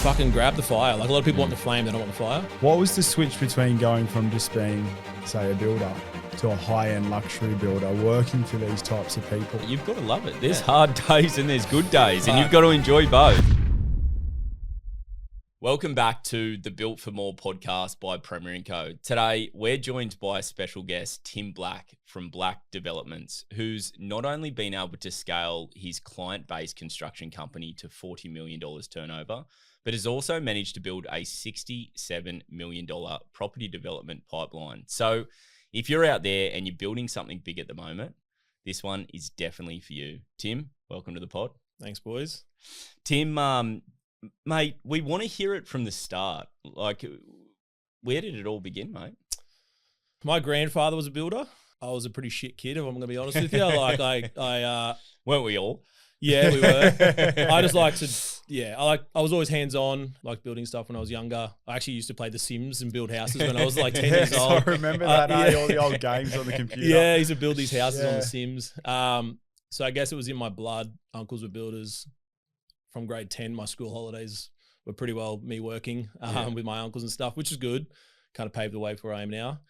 fucking grab the fire. Like a lot of people want the flame, they don't want the fire. What was the switch between going from just being, say, a builder to a high-end luxury builder, working for these types of people? You've got to love it. There's hard days and there's good days, and you've got to enjoy both. Welcome back to the Built for More podcast by Premier & Co. Today, we're joined by a special guest, Tim Black from Black Developments, who's not only been able to scale his client-based construction company to $40 million turnover, but has also managed to build a $67 million property development pipeline. So if you're out there and you're building something big at the moment, this one is definitely for you. Tim, welcome to the pod. Thanks, boys. Tim, mate, we want to hear it from the start. Like, where did it all begin, mate? My grandfather was a builder. I was a pretty shit kid, if I'm going to be honest with you. Like, I weren't we all? Yeah, we were. I just like to, I was always hands-on, like building stuff when I was younger. I actually used to play The Sims and build houses when I was like 10 years old. I remember that, all the old games on the computer. Yeah, I used to build these houses on The Sims. So I guess it was in my blood. Uncles were builders. From grade 10, my school holidays were pretty well me working with my uncles and stuff, which is good. Kind of paved the way for where I am now.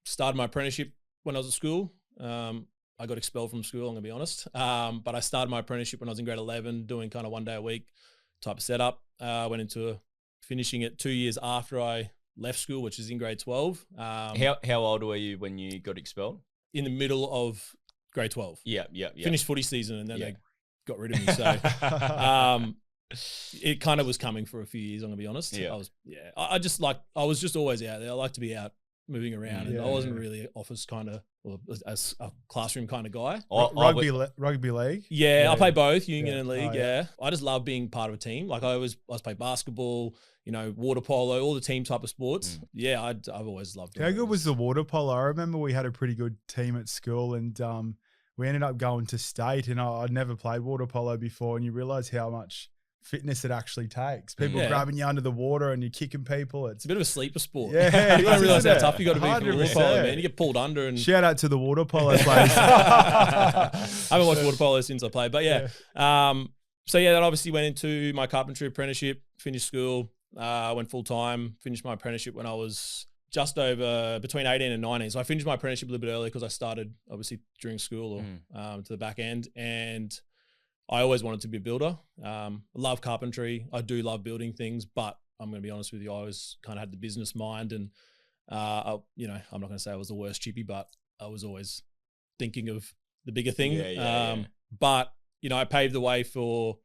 Started my apprenticeship when I was at school. I got expelled from school, I'm going to be honest. But I started my apprenticeship when I was in grade 11, doing kind of 1 day a week type of setup. Went into finishing it 2 years after I left school, which is in grade 12. How old were you when you got expelled? In the middle of grade 12. Yeah. Finished footy season and then they got rid of me. So it kind of was coming for a few years, I'm going to be honest. Yeah. I was just always out there. I like to be out moving around. And I wasn't really an office kind of, or as a classroom kind of guy. Rugby league? Yeah, I play both, union and league, I just love being part of a team. Like I played basketball, water polo, all the team type of sports. Yeah, I've always loved it. How good was the water polo? I remember we had a pretty good team at school and we ended up going to state, and I'd never played water polo before, and you realise how much fitness it actually takes. People grabbing you under the water and you're kicking people. It's a bit of a sleeper sport. Yeah, you don't realise how tough you got to be for water polo, man. You get pulled under. And shout out to the water polo players. I haven't watched water polo since I played, but that obviously went into my carpentry apprenticeship, finished school, went full time, finished my apprenticeship when I was just over between 18 and 19. So I finished my apprenticeship a little bit early because I started obviously during school or to the back end. And I always wanted to be a builder. I love carpentry. I do love building things, but I'm going to be honest with you, I always kind of had the business mind. And, I'm not going to say I was the worst chippy, but I was always thinking of the bigger thing. But, I paved the way for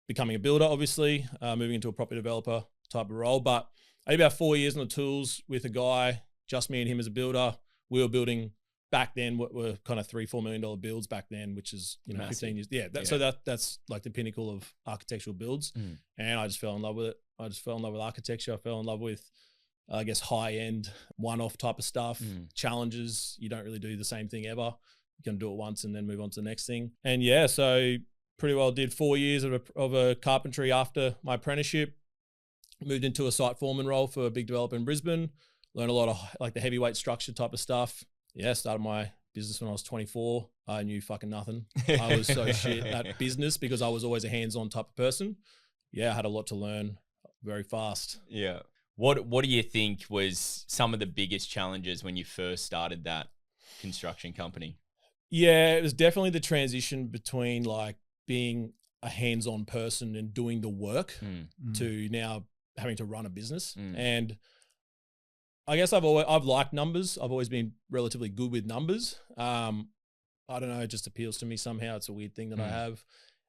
becoming a builder, obviously, moving into a property developer type of role. But I did about 4 years on the tools with a guy, just me and him as a builder. We were building back then what were kind of $3-4 million builds back then, which is 15 years. So that's like the pinnacle of architectural builds. And I just fell in love with it. I just fell in love with architecture. I fell in love with, I guess, high end, one-off type of stuff, challenges. You don't really do the same thing ever. You can do it once and then move on to the next thing. And so pretty well did 4 years of a carpentry after my apprenticeship. Moved into a site foreman role for a big developer in Brisbane. Learned a lot of like the heavyweight structure type of stuff. Yeah, started my business when I was 24. I knew fucking nothing. I was so shit at business because I was always a hands-on type of person. Yeah, I had a lot to learn very fast. Yeah. What do you think was some of the biggest challenges when you first started that construction company? Yeah, it was definitely the transition between like being a hands-on person and doing the work to now having to run a business. And I guess I've liked numbers. I've always been relatively good with numbers. I don't know, it just appeals to me somehow. It's a weird thing that I have.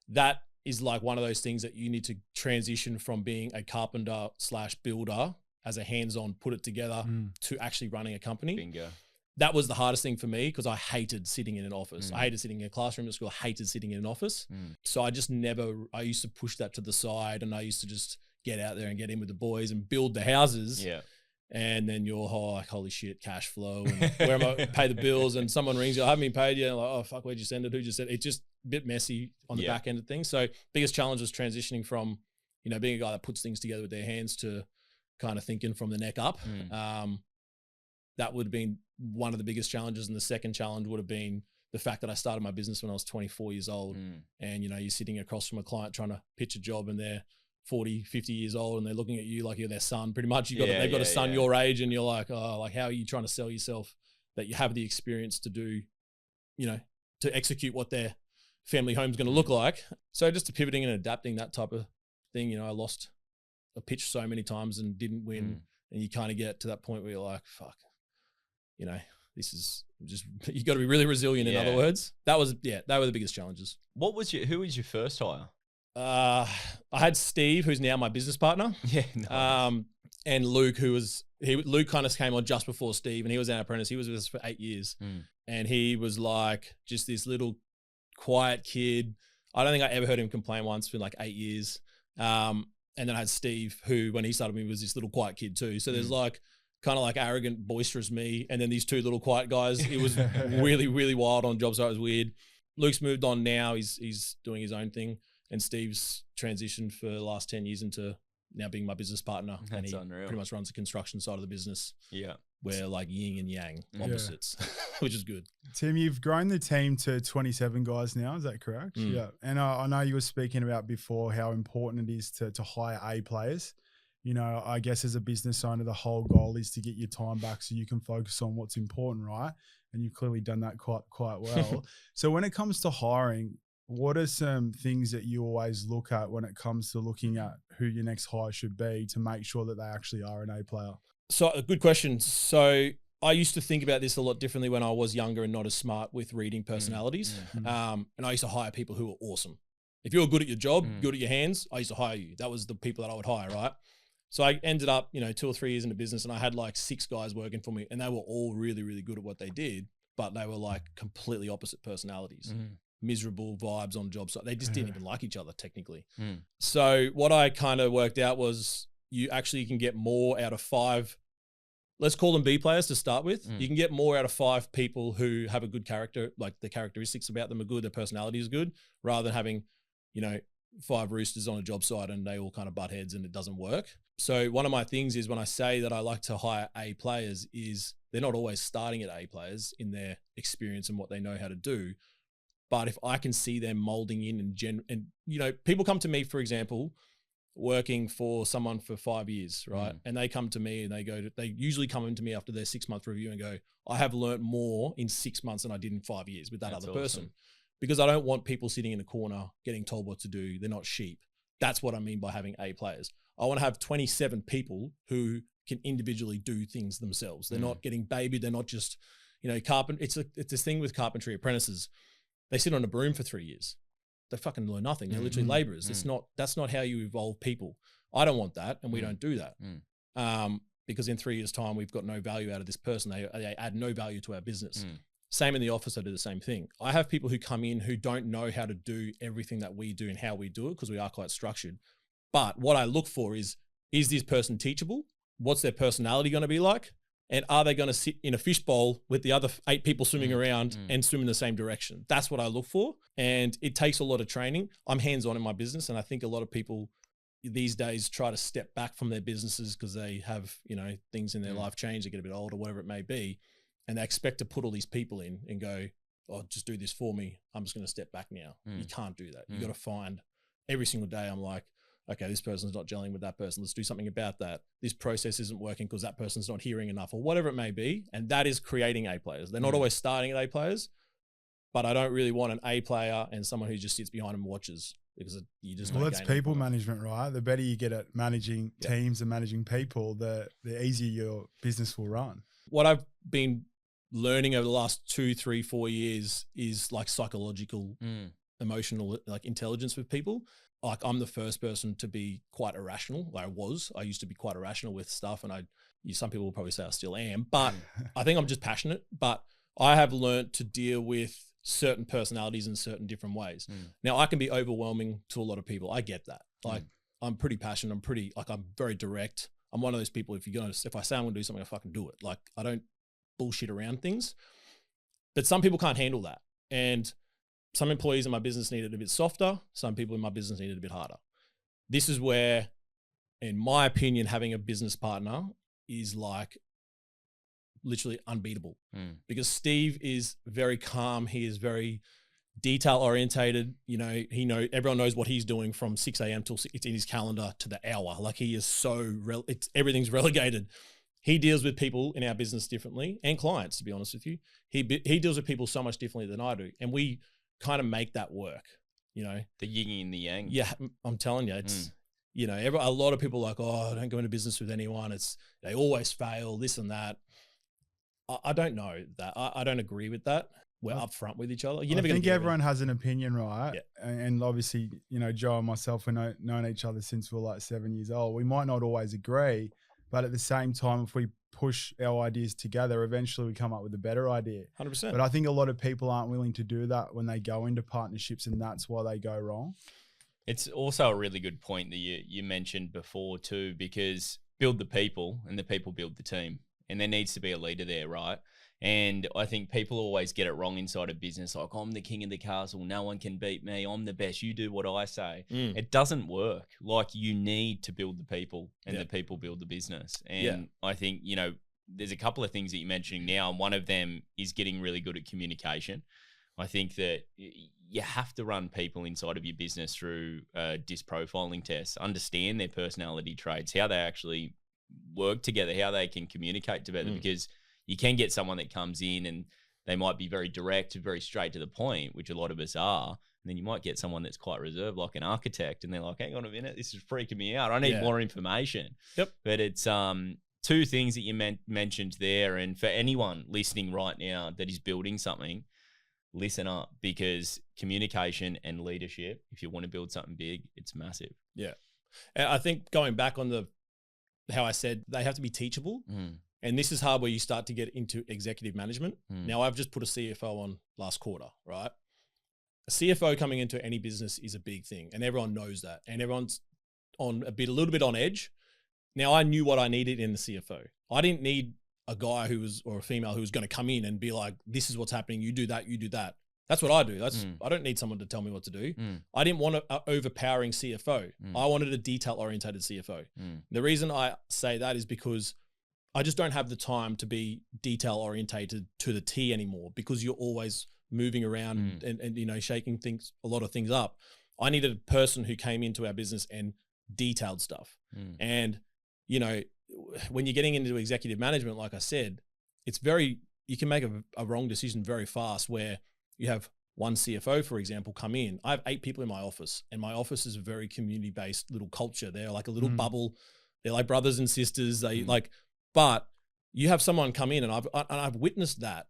That is like one of those things that you need to transition from being a carpenter / builder as a hands-on, put it together to actually running a company. Bingo. That was the hardest thing for me because I hated sitting in an office. I hated sitting in a classroom at school. I hated sitting in an office. So I used to push that to the side, and I used to just get out there and get in with the boys and build the houses. Yeah. And then you're like, holy shit, cash flow. And where am I pay the bills? And someone rings you, I haven't been paid yet. And like, oh fuck, where'd you send it? Who just said it? It's just a bit messy on the back end of things. So biggest challenge was transitioning from, being a guy that puts things together with their hands to kind of thinking from the neck up. That would have been one of the biggest challenges. And the second challenge would have been the fact that I started my business when I was 24 years old. And, you're sitting across from a client trying to pitch a job and they're 40, 50 years old and they're looking at you like you're their son. Pretty much they've got a son your age and you're like, oh, like how are you trying to sell yourself that you have the experience to do, to execute what their family home's going to look like. So just pivoting and adapting that type of thing, I lost a pitch so many times and didn't win. And you kind of get to that point where you're like, fuck, this is just, you got to be really resilient in other words. They were the biggest challenges. Who was your first hire? I had Steve, who's now my business partner. Yeah. Nice. And Luke, Luke kind of came on just before Steve, and he was our apprentice. He was with us for 8 years. And he was like just this little quiet kid. I don't think I ever heard him complain once for like 8 years. And then I had Steve, who when he started me was this little quiet kid too. So there's like kind of like arrogant, boisterous me, and then these two little quiet guys. It was really, really wild on job site. It was weird. Luke's moved on now. He's doing his own thing. And Steve's transitioned for the last 10 years into now being my business partner. That's and he unreal. Pretty much runs the construction side of the business. Yeah. We're like yin and yang opposites, which is good. Tim, you've grown the team to 27 guys now. Is that correct? Yeah. And I know you were speaking about before how important it is to hire A players. I guess as a business owner, the whole goal is to get your time back so you can focus on what's important, right? And you've clearly done that quite well. So when it comes to hiring, what are some things that you always look at when it comes to looking at who your next hire should be to make sure that they actually are an A player? So a good question. So I used to think about this a lot differently when I was younger and not as smart with reading personalities. And I used to hire people who were awesome. If you were good at your job, good at your hands, I used to hire you. That was the people that I would hire, right? So I ended up, 2 or 3 years in the business and I had like 6 guys working for me and they were all really, really good at what they did, but they were like completely opposite personalities. Miserable vibes on job site. They just didn't even like each other technically. So what I kind of worked out was you actually can get more out of 5, let's call them B players to start with. You can get more out of 5 people who have a good character, like the characteristics about them are good, their personality is good, rather than having, 5 roosters on a job site and they all kind of butt heads and it doesn't work. So one of my things is when I say that I like to hire A players is they're not always starting at A players in their experience and what they know how to do. But if I can see them molding in and people come to me, for example, working for someone for 5 years, right? And they come to me and they usually come into me after their 6-month review and go, I have learned more in 6 months than I did in 5 years with that other person. Because I don't want people sitting in a corner getting told what to do. They're not sheep. That's what I mean by having A players. I want to have 27 people who can individually do things themselves. They're not getting babied. They're not just, it's this thing with carpentry apprentices. They sit on a broom for 3 years. They fucking learn nothing. They're literally laborers. That's not how you evolve people. I don't want that. And we don't do that. Because in 3 years' time, we've got no value out of this person. They add no value to our business. Same in the office, I do the same thing. I have people who come in who don't know how to do everything that we do and how we do it because we are quite structured. But what I look for is this person teachable? What's their personality going to be like? And are they going to sit in a fishbowl with the other 8 people swimming around and swim in the same direction? That's what I look for. And it takes a lot of training. I'm hands-on in my business. And I think a lot of people these days try to step back from their businesses because they have, things in their life change. They get a bit older, whatever it may be. And they expect to put all these people in and go, oh, just do this for me. I'm just going to step back now. You can't do that. You got to find every single day. I'm like, okay, this person's not gelling with that person. Let's do something about that. This process isn't working because that person's not hearing enough or whatever it may be. And that is creating A players. They're not always starting at A players, but I don't really want an A player and someone who just sits behind and watches because you just well, that's people management, right? The better you get at managing teams and managing people, the easier your business will run. What I've been learning over the last 2, 3, 4 years is like psychological, emotional, like intelligence with people. Like I'm the first person to be quite irrational. I used to be quite irrational with stuff and some people will probably say I still am, but I think I'm just passionate, but I have learned to deal with certain personalities in certain different ways. Now I can be overwhelming to a lot of people. I get that. Like I'm pretty passionate. I'm very direct. I'm one of those people, if I say I'm going to do something, I fucking do it. Like I don't bullshit around things, but some people can't handle that. And some employees in my business need it a bit softer. Some people in my business need it a bit harder. This is where, in my opinion, having a business partner is like literally unbeatable because Steve is very calm. He is very detail orientated. Everyone knows what he's doing from 6 a.m. till it's in his calendar to the hour. Like he is so everything's relegated. He deals with people in our business differently, and clients, to be honest with you. He deals with people so much differently than I do, and we kind of make that work. The yin and the yang. Yeah, I'm telling you, it's a lot of people are like, oh, don't go into business with anyone. They always fail, this and that. I don't know that. I don't agree with that. We're upfront with each other. I think everyone has an opinion, right? Yeah. And obviously, Joe and myself, we've known each other since we were like 7 years old. We might not always agree, but at the same time, if we push our ideas together, eventually we come up with a better idea. 100%. But I think a lot of people aren't willing to do that when they go into partnerships, and that's why they go wrong. It's also a really good point that you mentioned before too, because build the people and the people build the team, and there needs to be a leader there, right? And I think people always get it wrong inside of business. Like, I'm the king of the castle. No one can beat me. I'm the best. You do what I say. It doesn't work. Like, you need to build the people, and the people build the business. And I think, there's a couple of things that you're mentioning now, and one of them is getting really good at communication. I think that you have to run people inside of your business through DISC profiling tests, understand their personality traits, how they actually work together, how they can communicate together, because you can get someone that comes in and they might be very direct, very straight to the point, which a lot of us are. And then you might get someone that's quite reserved, like an architect, and they're like, hang on a minute, this is freaking me out. I need more information. Yep. But it's two things that you mentioned there. And for anyone listening right now that is building something, listen up, because communication and leadership, if you want to build something big, it's massive. Yeah. And I think going back on how I said they have to be teachable. And this is hard where you start to get into executive management. Now, I've just put a CFO on last quarter, right? A CFO coming into any business is a big thing, and everyone knows that. And everyone's on a little bit on edge. Now, I knew what I needed in the CFO. I didn't need a guy or a female who was going to come in and be like, this is what's happening. You do that, you do that. That's what I do. I don't need someone to tell me what to do. I didn't want an overpowering CFO. I wanted a detail-orientated CFO. The reason I say that is because I just don't have the time to be detail orientated to the T anymore, because you're always moving around and shaking a lot of things up. I needed a person who came into our business and detailed stuff. And, when you're getting into executive management, like I said, you can make a wrong decision very fast, where you have one CFO, for example, come in. I have 8 people in my office, and my office is a very community-based little culture. They're like a little bubble. They're like brothers and sisters. But you have someone come in, and I've witnessed that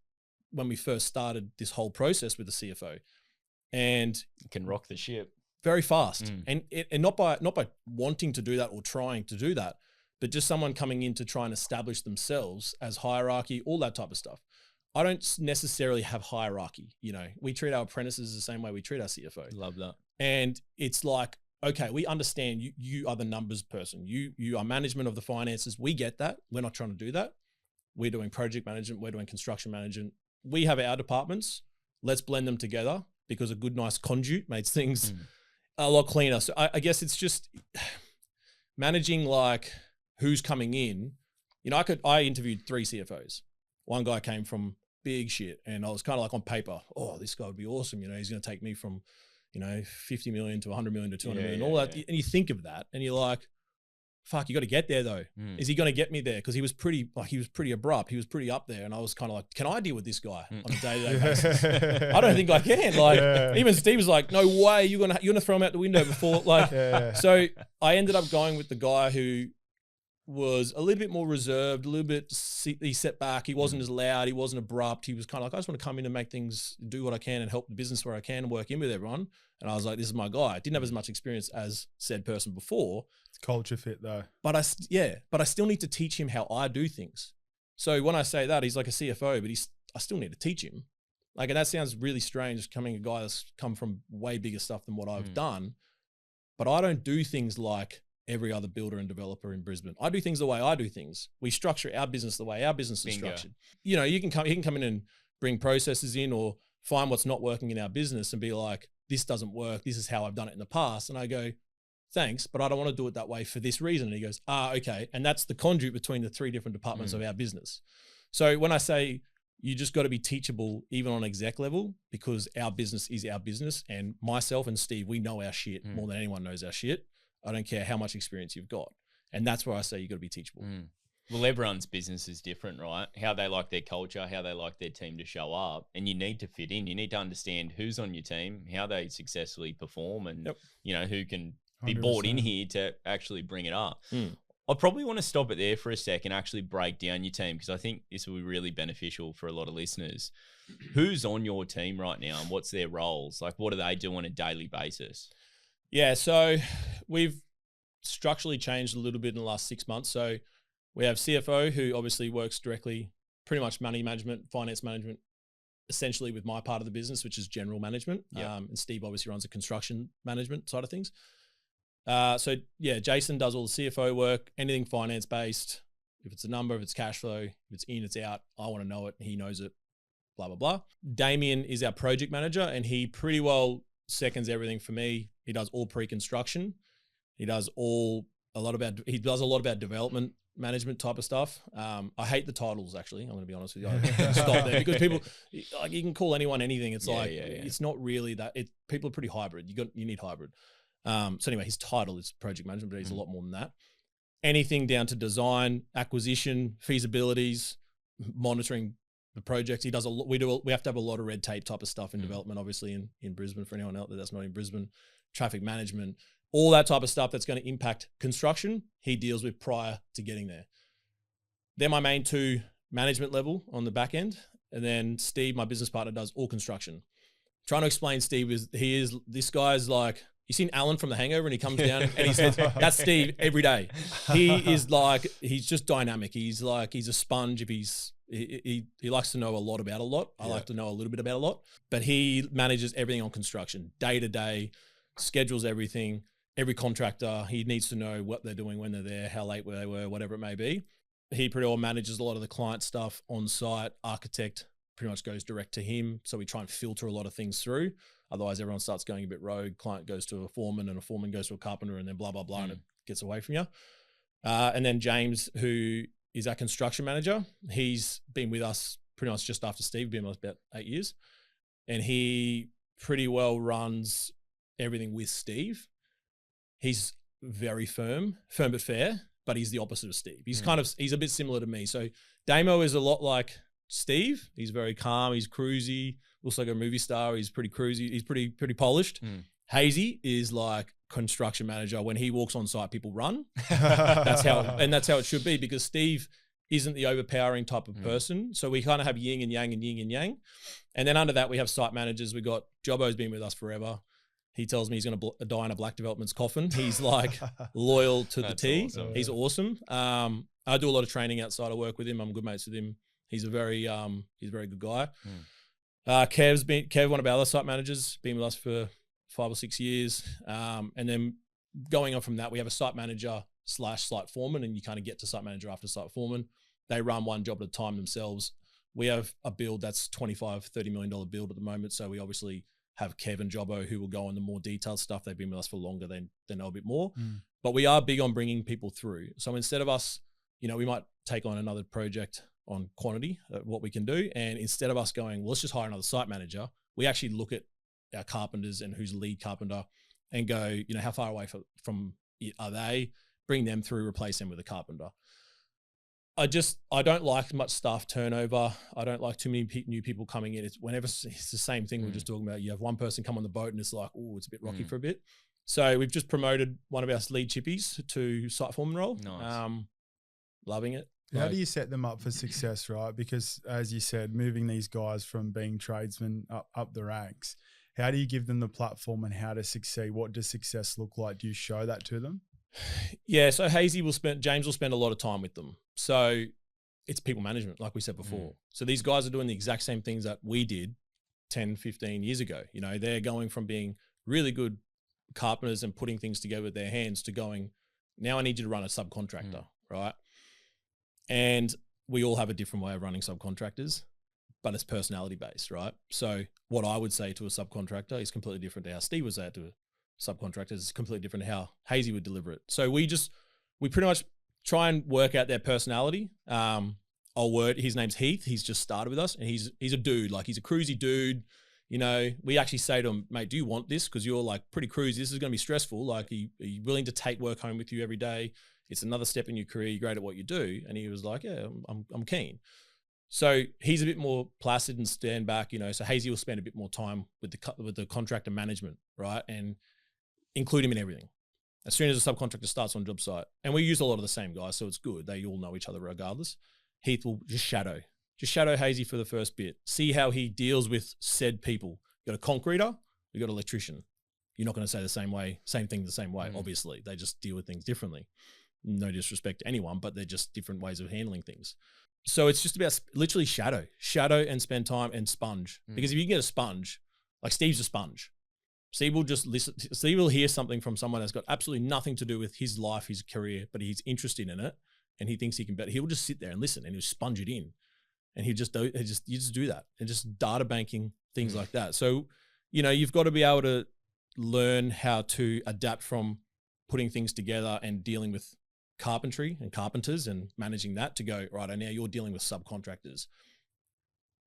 when we first started this whole process with the CFO, and it can rock the ship very fast. And not by wanting to do that or trying to do that, but just someone coming in to try and establish themselves as hierarchy, all that type of stuff. I don't necessarily have hierarchy. We treat our apprentices the same way we treat our CFO. Love that. And it's like, okay, we understand you are the numbers person. You are management of the finances. We get that. We're not trying to do that. We're doing project management. We're doing construction management. We have our departments. Let's blend them together, because a good, nice conduit makes things a lot cleaner. So I guess it's just managing like who's coming in. I interviewed 3 CFOs. One guy came from big shit, and I was kind of like on paper, oh, this guy would be awesome. He's going to take me from 50 million to 100 million to 200 million, all that. And you think of that and you're like, fuck, you got to get there though. Is he going to get me there? Cause he was pretty abrupt. He was pretty up there. And I was kind of like, can I deal with this guy on a day-to-day basis? I don't think I can. Even Steve was like, no way. You're going to throw him out the window before So I ended up going with the guy who was a little bit more reserved, a little bit, he set back. He wasn't as loud. He wasn't abrupt. He was kind of like, I just want to come in and make things, do what I can and help the business where I can and work in with everyone. And I was like, this is my guy. I didn't have as much experience as said person before. It's culture fit though. But I still need to teach him how I do things. So when I say that, he's like a CFO, but I still need to teach him. And that sounds really strange, coming a guy that's come from way bigger stuff than what I've done. But I don't do things like every other builder and developer in Brisbane. I do things the way I do things. We structure our business the way our business is structured. You can come in and bring processes in, or find what's not working in our business and be like, this doesn't work. This is how I've done it in the past. And I go, thanks, but I don't want to do it that way for this reason. And he goes, okay. And that's the conduit between the 3 different departments of our business. So when I say you just got to be teachable even on exec level, because our business is our business. And myself and Steve, we know our shit more than anyone knows our shit. I don't care how much experience you've got. And that's where I say you got to be teachable. Well, everyone's business is different, right? How they like their culture, how they like their team to show up. And you need to fit in. You need to understand who's on your team, how they successfully perform, and, you know, who can be 100%. Brought in here to actually bring it up. I probably want to stop it there for a sec and actually break down your team, because I think this will be really beneficial for a lot of listeners. Who's on your team right now and what's their roles? Like, what do they do on a daily basis? Yeah, so we've structurally changed a little bit in the last 6 months. So we have CFO, who obviously works directly, pretty much money management, finance management, essentially with my part of the business, which is general management. And Steve obviously runs the construction management side of things. So yeah, Jason does all the CFO work, anything finance based. If it's a number, if it's cash flow, if it's in, it's out, I want to know it. He knows it, blah, blah, blah. Damien is our project manager, and he pretty well seconds everything for me. He does all pre-construction. He does a lot about development management type of stuff. I hate the titles, actually. I'm going to be honest with you. I stop there, because people, like, you can call anyone anything. It's it's not really that. People are pretty hybrid. You need hybrid. So anyway, his title is project management, but he's a lot more than that. Anything down to design, acquisition, feasibilities, monitoring the projects. He does a lot. We have to have a lot of red tape type of stuff in development, obviously in Brisbane, for anyone else that's not in Brisbane. Traffic management, all that type of stuff that's going to impact construction, he deals with prior to getting there. They're my main two management level on the back end. And then Steve, my business partner, does all construction. Trying to explain Steve this guy's like, you seen Alan from The Hangover, and he comes down and he says, that's Steve every day. He is like, he's just dynamic. He's a sponge. If he likes to know a lot about a lot. I like to know a little bit about a lot, but he manages everything on construction day to day, schedules everything. Every contractor, he needs to know what they're doing when they're there, how late they were, whatever it may be. He pretty well manages a lot of the client stuff on site. Architect pretty much goes direct to him. So we try and filter a lot of things through. Otherwise, everyone starts going a bit rogue. Client goes to a foreman, and a foreman goes to a carpenter, and then blah, blah, blah, and it gets away from you. And then James, who is our construction manager, he's been with us pretty much just after Steve, been with us about 8 years. And he pretty well runs everything with Steve. He's very firm but fair, but he's the opposite of Steve. He's he's a bit similar to me. So Damo is a lot like Steve. He's very calm. He's cruisy. Looks like a movie star. He's pretty cruisy. He's pretty polished. Hazy is like construction manager. When he walks on site, people run. That's how it should be, because Steve isn't the overpowering type of person. So we kind of have yin and yang and yin and yang. And then under that, we have site managers. We got Jobbo's been with us forever. He tells me he's going to die in a Black Development's coffin. He's like loyal to the T. Awesome. He's awesome. I do a lot of training outside of work with him. I'm good mates with him. He's a very good guy. Kev, one of our other site managers, been with us for 5 or 6 years. And then going on from that, we have a site manager / site foreman, and you kind of get to site manager after site foreman. They run one job at a time themselves. We have a build that's $25, $30 million build at the moment. So we obviously have Kev and Jobbo who will go on the more detailed stuff. They've been with us for longer. They know a bit more. But we are big on bringing people through. So instead of us, we might take on another project on quantity, what we can do. And instead of us going, well, let's just hire another site manager, we actually look at our carpenters and who's the lead carpenter and go, how far away from it are they? Bring them through, replace them with a carpenter. I don't like much staff turnover. I don't like too many new people coming in. It's the same thing we're just talking about. You have one person come on the boat and it's like, oh, it's a bit rocky for a bit. So we've just promoted one of our lead chippies to site foreman role. Nice. Loving it. How do you set them up for success, right? Because as you said, moving these guys from being tradesmen up the ranks, how do you give them the platform and how to succeed? What does success look like? Do you show that to them? Yeah, so James will spend a lot of time with them. So it's people management, like we said before. So these guys are doing the exact same things that we did 10, 15 years ago. They're going from being really good carpenters and putting things together with their hands to going, now I need you to run a subcontractor, right? And we all have a different way of running subcontractors, but it's personality based, right? So what I would say to a subcontractor is completely different to how Steve would say it to a subcontractor. It's completely different to how Hazy would deliver it. So we pretty much try and work out their personality. I'll word, his name's Heath. He's just started with us, and he's a dude. Like, he's a cruisy dude. You know, we actually say to him, mate, do you want this? Because you're like pretty cruisy. This is going to be stressful. Like, are you willing to take work home with you every day? It's another step in your career. You're great at what you do. And he was like, yeah, I'm keen. So he's a bit more placid and stand back, you know. So Hazy will spend a bit more time with the contractor management, right? And include him in everything. As soon as a subcontractor starts on job site, and we use a lot of the same guys, so it's good. They all know each other regardless. Heath will just shadow Hazy for the first bit. See how he deals with said people. You got a concreter, you got an electrician. You're not going to say same thing the same way. Obviously, they just deal with things differently. No disrespect to anyone, but they're just different ways of handling things. So it's just about literally shadow and spend time and sponge. Because if you can get a sponge, like Steve's a sponge. Steve will just listen. Steve will hear something from someone that's got absolutely nothing to do with his life, his career, but he's interested in it and he thinks he can better. He'll just sit there and listen and he'll sponge it in. And you just do that, and just data banking, things like that. So, you know, you've got to be able to learn how to adapt from putting things together and dealing with carpentry and carpenters and managing that to go, right, now you're dealing with subcontractors.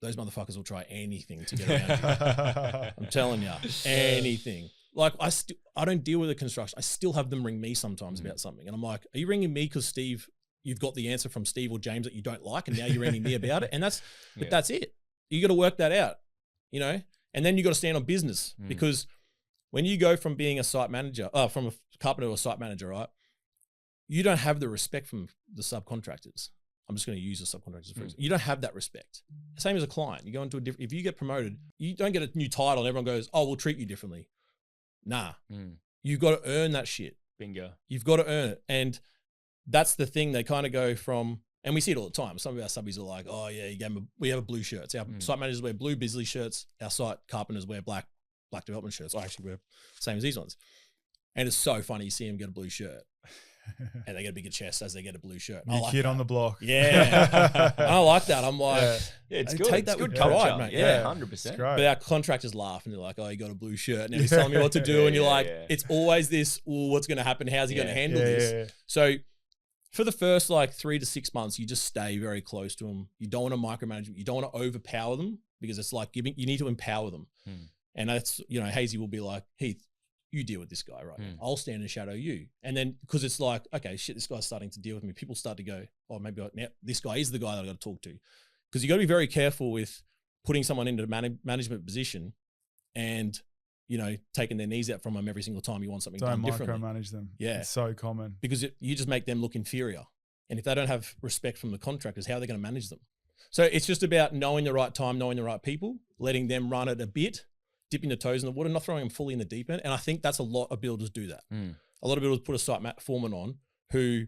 Those motherfuckers will try anything to get around you. I'm telling you, anything. Like, I don't deal with the construction. I still have them ring me sometimes about something. And I'm like, are you ringing me because Steve, you've got the answer from Steve or James that you don't like, and now you're ringing me about it? And that's it. You got to work that out, you know? And then you got to stand on business, because when you go from being a site manager, from a carpenter to a site manager, right? You don't have the respect from the subcontractors. I'm just going to use the subcontractors for example. You don't have that respect. Same as a client. You go into if you get promoted, you don't get a new title and everyone goes, oh, we'll treat you differently. Nah. You've got to earn that shit. Bingo. You've got to earn it. And that's the thing. They kind of go from, and we see it all the time. Some of our subbies are like, oh yeah, we have blue shirts. Our site managers wear blue Bisley shirts. Our site carpenters wear black development shirts. I actually wear the same as these ones. And it's so funny. You see them get a blue shirt. And they get a bigger chest as they get a blue shirt. New kid on the block. Yeah. I like that. I'm like, it's good. Take that good with culture, pride, mate. Yeah, 100%. But our contractors laugh and they're like, oh, you got a blue shirt. And he's telling me what to do. And you're like, it's always this, what's going to happen? How's he going to handle this? So for the first like 3 to 6 months, you just stay very close to them. You don't want to micromanage them. You don't want to overpower them, because it's like you need to empower them. And that's, you know, Hazy will be like, Heath, you deal with this guy right now. I'll stand and shadow you. And then, because it's like, okay, shit, this guy's starting to deal with me. People start to go, oh, maybe now this guy is the guy that I got to talk to. Because you got to be very careful with putting someone into a management position and, you know, taking their knees out from them every single time you want something done differently. Don't micromanage them. Yeah. It's so common. Because you just make them look inferior. And if they don't have respect from the contractors, how are they going to manage them? So it's just about knowing the right time, knowing the right people, letting them run it a bit, dipping their toes in the water, not throwing them fully in the deep end. And I think that's a lot of builders do that. A lot of builders put a site foreman on who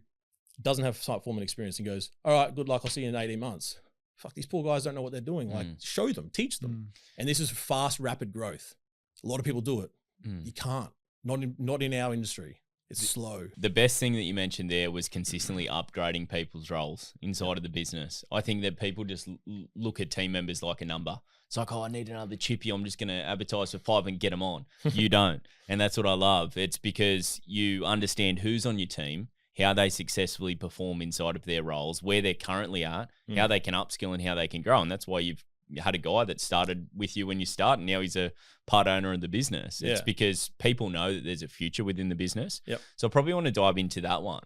doesn't have site foreman experience and goes, all right, good luck, I'll see you in 18 months. Fuck, these poor guys don't know what they're doing. Like, show them, teach them. And this is fast, rapid growth. A lot of people do it. You can't. Not in our industry. It's slow. The best thing that you mentioned there was consistently upgrading people's roles inside of the business. I think that people just look at team members like a number. It's like, oh, I need another chippy. I'm just going to advertise for 5 and get them on. You don't. And that's what I love. It's because you understand who's on your team, how they successfully perform inside of their roles, where they're currently at, how they can upskill and how they can grow. And that's why you've had a guy that started with you when you started. Now he's a part owner of the business. It's because people know that there's a future within the business. So I probably want to dive into that one.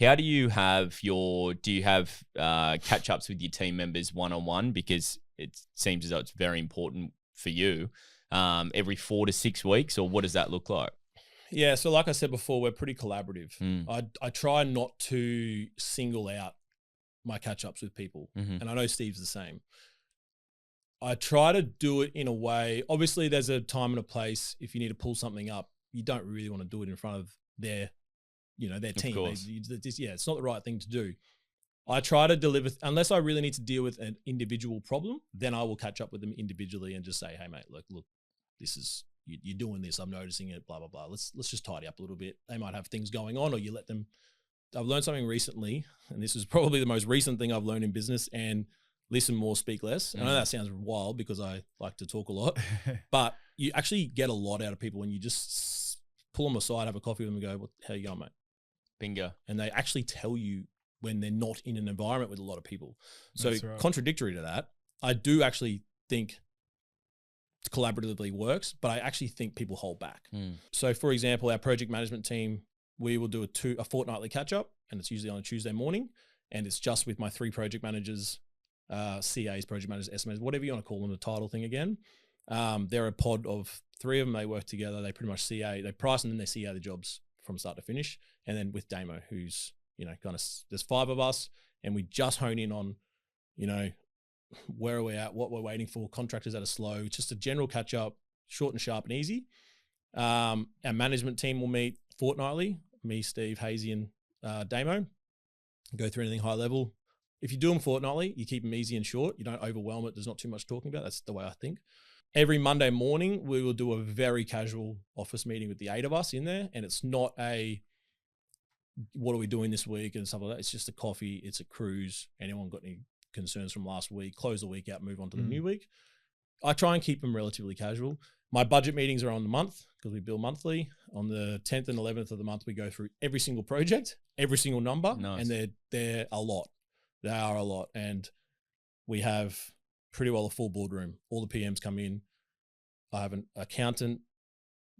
How do you have catch ups with your team members one-on-one? Because it seems as though it's very important for you, every 4 to 6 weeks, or what does that look like? Yeah. So like I said before, we're pretty collaborative. I try not to single out my catch ups with people. And I know Steve's the same. I try to do it in a way, obviously there's a time and a place. If you need to pull something up, you don't really want to do it in front of their team. It's not the right thing to do. I try to deliver, unless I really need to deal with an individual problem, then I will catch up with them individually and just say, hey mate, look, this is, you're doing this, I'm noticing it, blah, blah, blah. Let's just tidy up a little bit. They might have things going on, or you let them. I've learned something recently, and this is probably the most recent thing I've learned in business, and listen more, speak less. I know that sounds wild because I like to talk a lot, but you actually get a lot out of people when you just pull them aside, have a coffee with them and go, how you going, mate? Bingo. And they actually tell you when they're not in an environment with a lot of people. So That's right. contradictory to that, I do actually think collaboratively works, but I actually think people hold back. So for example, our project management team, we will do a fortnightly catch up, and it's usually on a Tuesday morning, and it's just with my 3 project managers, CAs, project managers, SMAs, whatever you want to call them, the title thing again. They're a pod of 3 of them. They work together. They pretty much they price and then they CA the jobs from start to finish. And then with Damo, who's, kind of, there's 5 of us, and we just hone in on, where are we at, what we're waiting for, contractors that are slow, just a general catch up, short and sharp and easy. Our management team will meet fortnightly, me, Steve, Hazy, and Damo, go through anything high level. If you do them fortnightly, you keep them easy and short. You don't overwhelm it. There's not too much talking about. That's the way I think. Every Monday morning, we will do a very casual office meeting with the 8 of us in there. And it's not what are we doing this week and stuff like that. It's just a coffee. It's a cruise. Anyone got any concerns from last week? Close the week out, move on to the new week. I try and keep them relatively casual. My budget meetings are on the month because we bill monthly. On the 10th and 11th of the month, we go through every single project, every single number, Nice. and they're a lot. They are a lot, and we have pretty well a full boardroom. All the PMs come in. I have an accountant,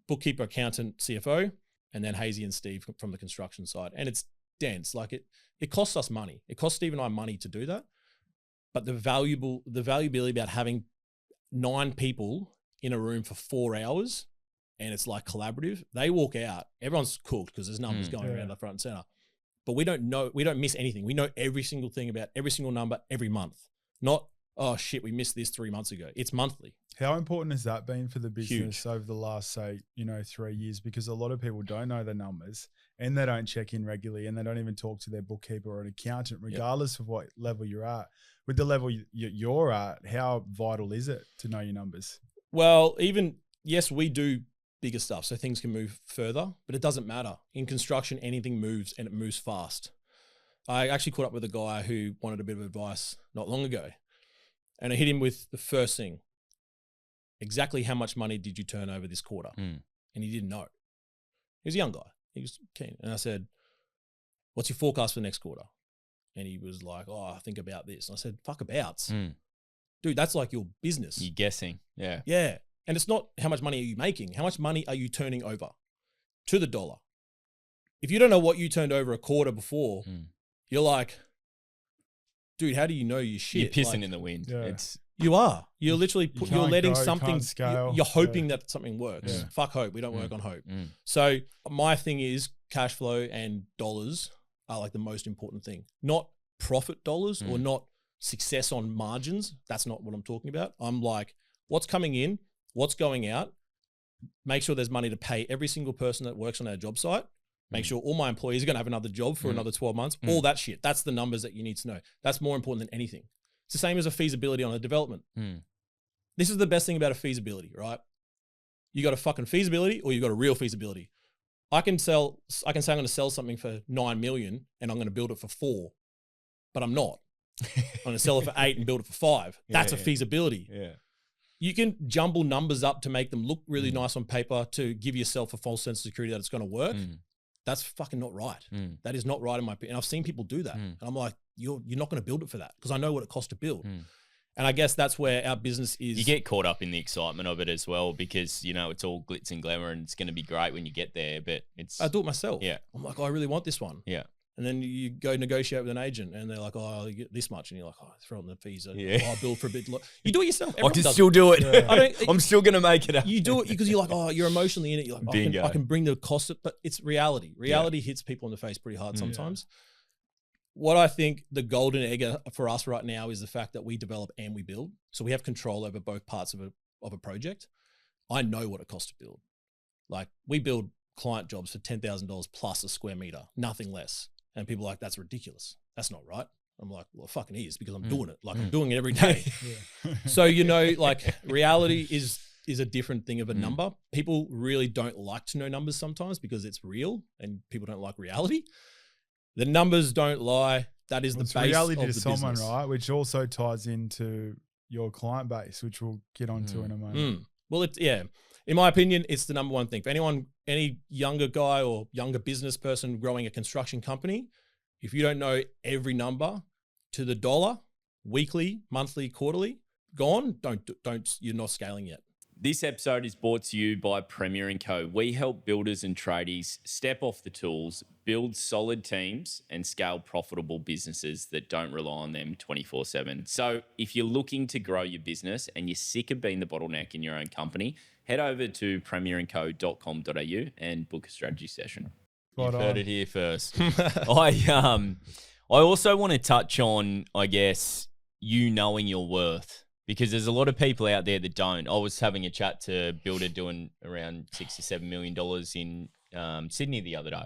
bookkeeper, accountant, CFO, and then Hazy and Steve from the construction side. And it's dense. Like it costs us money. It costs Steve and I money to do that. But the valuability about having 9 people in a room for 4 hours, and it's like collaborative. They walk out, everyone's cooked because there's numbers going around the front and center. But we don't miss anything. We know every single thing about every single number every month. Not, oh shit, we missed this 3 months ago. It's monthly. How important has that been for the business over the last, say, 3 years? Because a lot of people don't know the numbers and they don't check in regularly and they don't even talk to their bookkeeper or an accountant, regardless of what level you're at. With the level you're at, how vital is it to know your numbers? Well, yes, we do bigger stuff, so things can move further, but it doesn't matter. In construction, anything moves and it moves fast. I actually caught up with a guy who wanted a bit of advice not long ago, and I hit him with the first thing. Exactly how much money did you turn over this quarter? And he didn't know. He was a young guy. He was keen. And I said, what's your forecast for next quarter? And he was like, oh, I think about this. And I said, fuck abouts. Dude, that's like your business. You're guessing. Yeah. Yeah. And it's not how much money are you making? How much money are you turning over to the dollar? If you don't know what you turned over a quarter before, you're like, dude, how do you know your shit? You're pissing in the wind. Yeah. You are. You're literally you're letting something. Scale. You're hoping that something works. Yeah. Fuck hope. We don't work on hope. So my thing is cash flow and dollars are like the most important thing. Not profit dollars or not success on margins. That's not what I'm talking about. I'm like, what's coming in, what's going out. Make sure there's money to pay every single person that works on our job site. Make sure all my employees are going to have another job for another 12 months. All that shit. That's the numbers that you need to know. That's more important than anything. It's the same as a feasibility on a development. This is the best thing about a feasibility, right? You got a fucking feasibility or you got a real feasibility. I can say I'm going to sell something for 9 million and I'm going to build it for 4, but I'm not. I'm going to sell it for 8 and build it for 5. That's a feasibility. Yeah. You can jumble numbers up to make them look really nice on paper to give yourself a false sense of security that it's going to work. That's fucking not right. That is not right in my opinion. And I've seen people do that. And I'm like, you're not going to build it for that because I know what it costs to build. And I guess that's where our business is. You get caught up in the excitement of it as well because, it's all glitz and glamour and it's going to be great when you get there, but I do it myself. Yeah. I'm like, oh, I really want this one. Yeah. And then you go negotiate with an agent and they're like, oh, you get this much. And you're like, oh, throw in the fees. I'll build for a bit. You do it yourself. I can still do it. Yeah. I'm still going to make it. You do it because you're like, oh, you're emotionally in it. You're like, I can bring the cost, but it's reality. Reality hits people in the face pretty hard sometimes. What I think the golden egg for us right now is the fact that we develop and we build. So we have control over both parts of a project. I know what it costs to build. Like we build client jobs for $10,000 plus a square meter, nothing less. And people are like, that's ridiculous. That's not right. I'm like, well, it fucking is because I'm doing it. Like I'm doing it every day. So, like reality is a different thing of a number. People really don't like to know numbers sometimes because it's real and people don't like reality. The numbers don't lie. That is the base reality of to the someone, business. right? Which also ties into your client base, which we'll get onto in a moment. Well, in my opinion, it's the number one thing. For any younger guy or younger business person growing a construction company, If you don't know every number to the dollar, weekly, monthly, quarterly, gone, you're not scaling yet. This episode is brought to you by Premier & Co. We help builders and tradies step off the tools, build solid teams, and scale profitable businesses that don't rely on them 24/7. So if you're looking to grow your business and you're sick of being the bottleneck in your own company, head over to premierandco.com.au and book a strategy session. You've heard it here first. I also want to touch on, I guess, you knowing your worth. Because there's a lot of people out there that don't. I was having a chat to a builder doing around $6 to $7 million in Sydney the other day.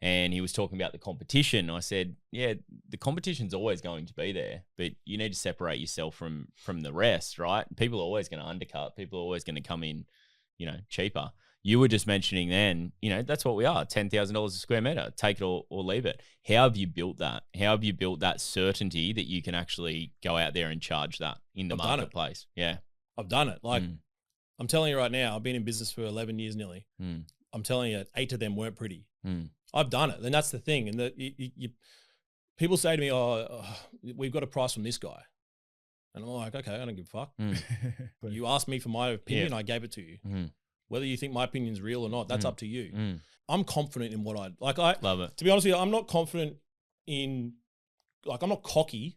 And he was talking about the competition. I said, yeah, the competition's always going to be there, but you need to separate yourself from the rest, right? People are always going to undercut. People are always going to come in, cheaper. You were just mentioning then, that's what we are, $10,000 a square meter, take it or leave it. How have you built that? How have you built that certainty that you can actually go out there and charge that in the marketplace? Yeah. I've done it. I'm telling you right now, I've been in business for 11 years nearly. I'm telling you, 8 of them weren't pretty. I've done it. And that's the thing. And people say to me, we've got a price from this guy. And I'm like, okay, I don't give a fuck. You asked me for my opinion, I gave it to you. Whether you think my opinion's real or not, that's up to you. I'm confident in what I love it. To be honest with you, I'm not confident in, I'm not cocky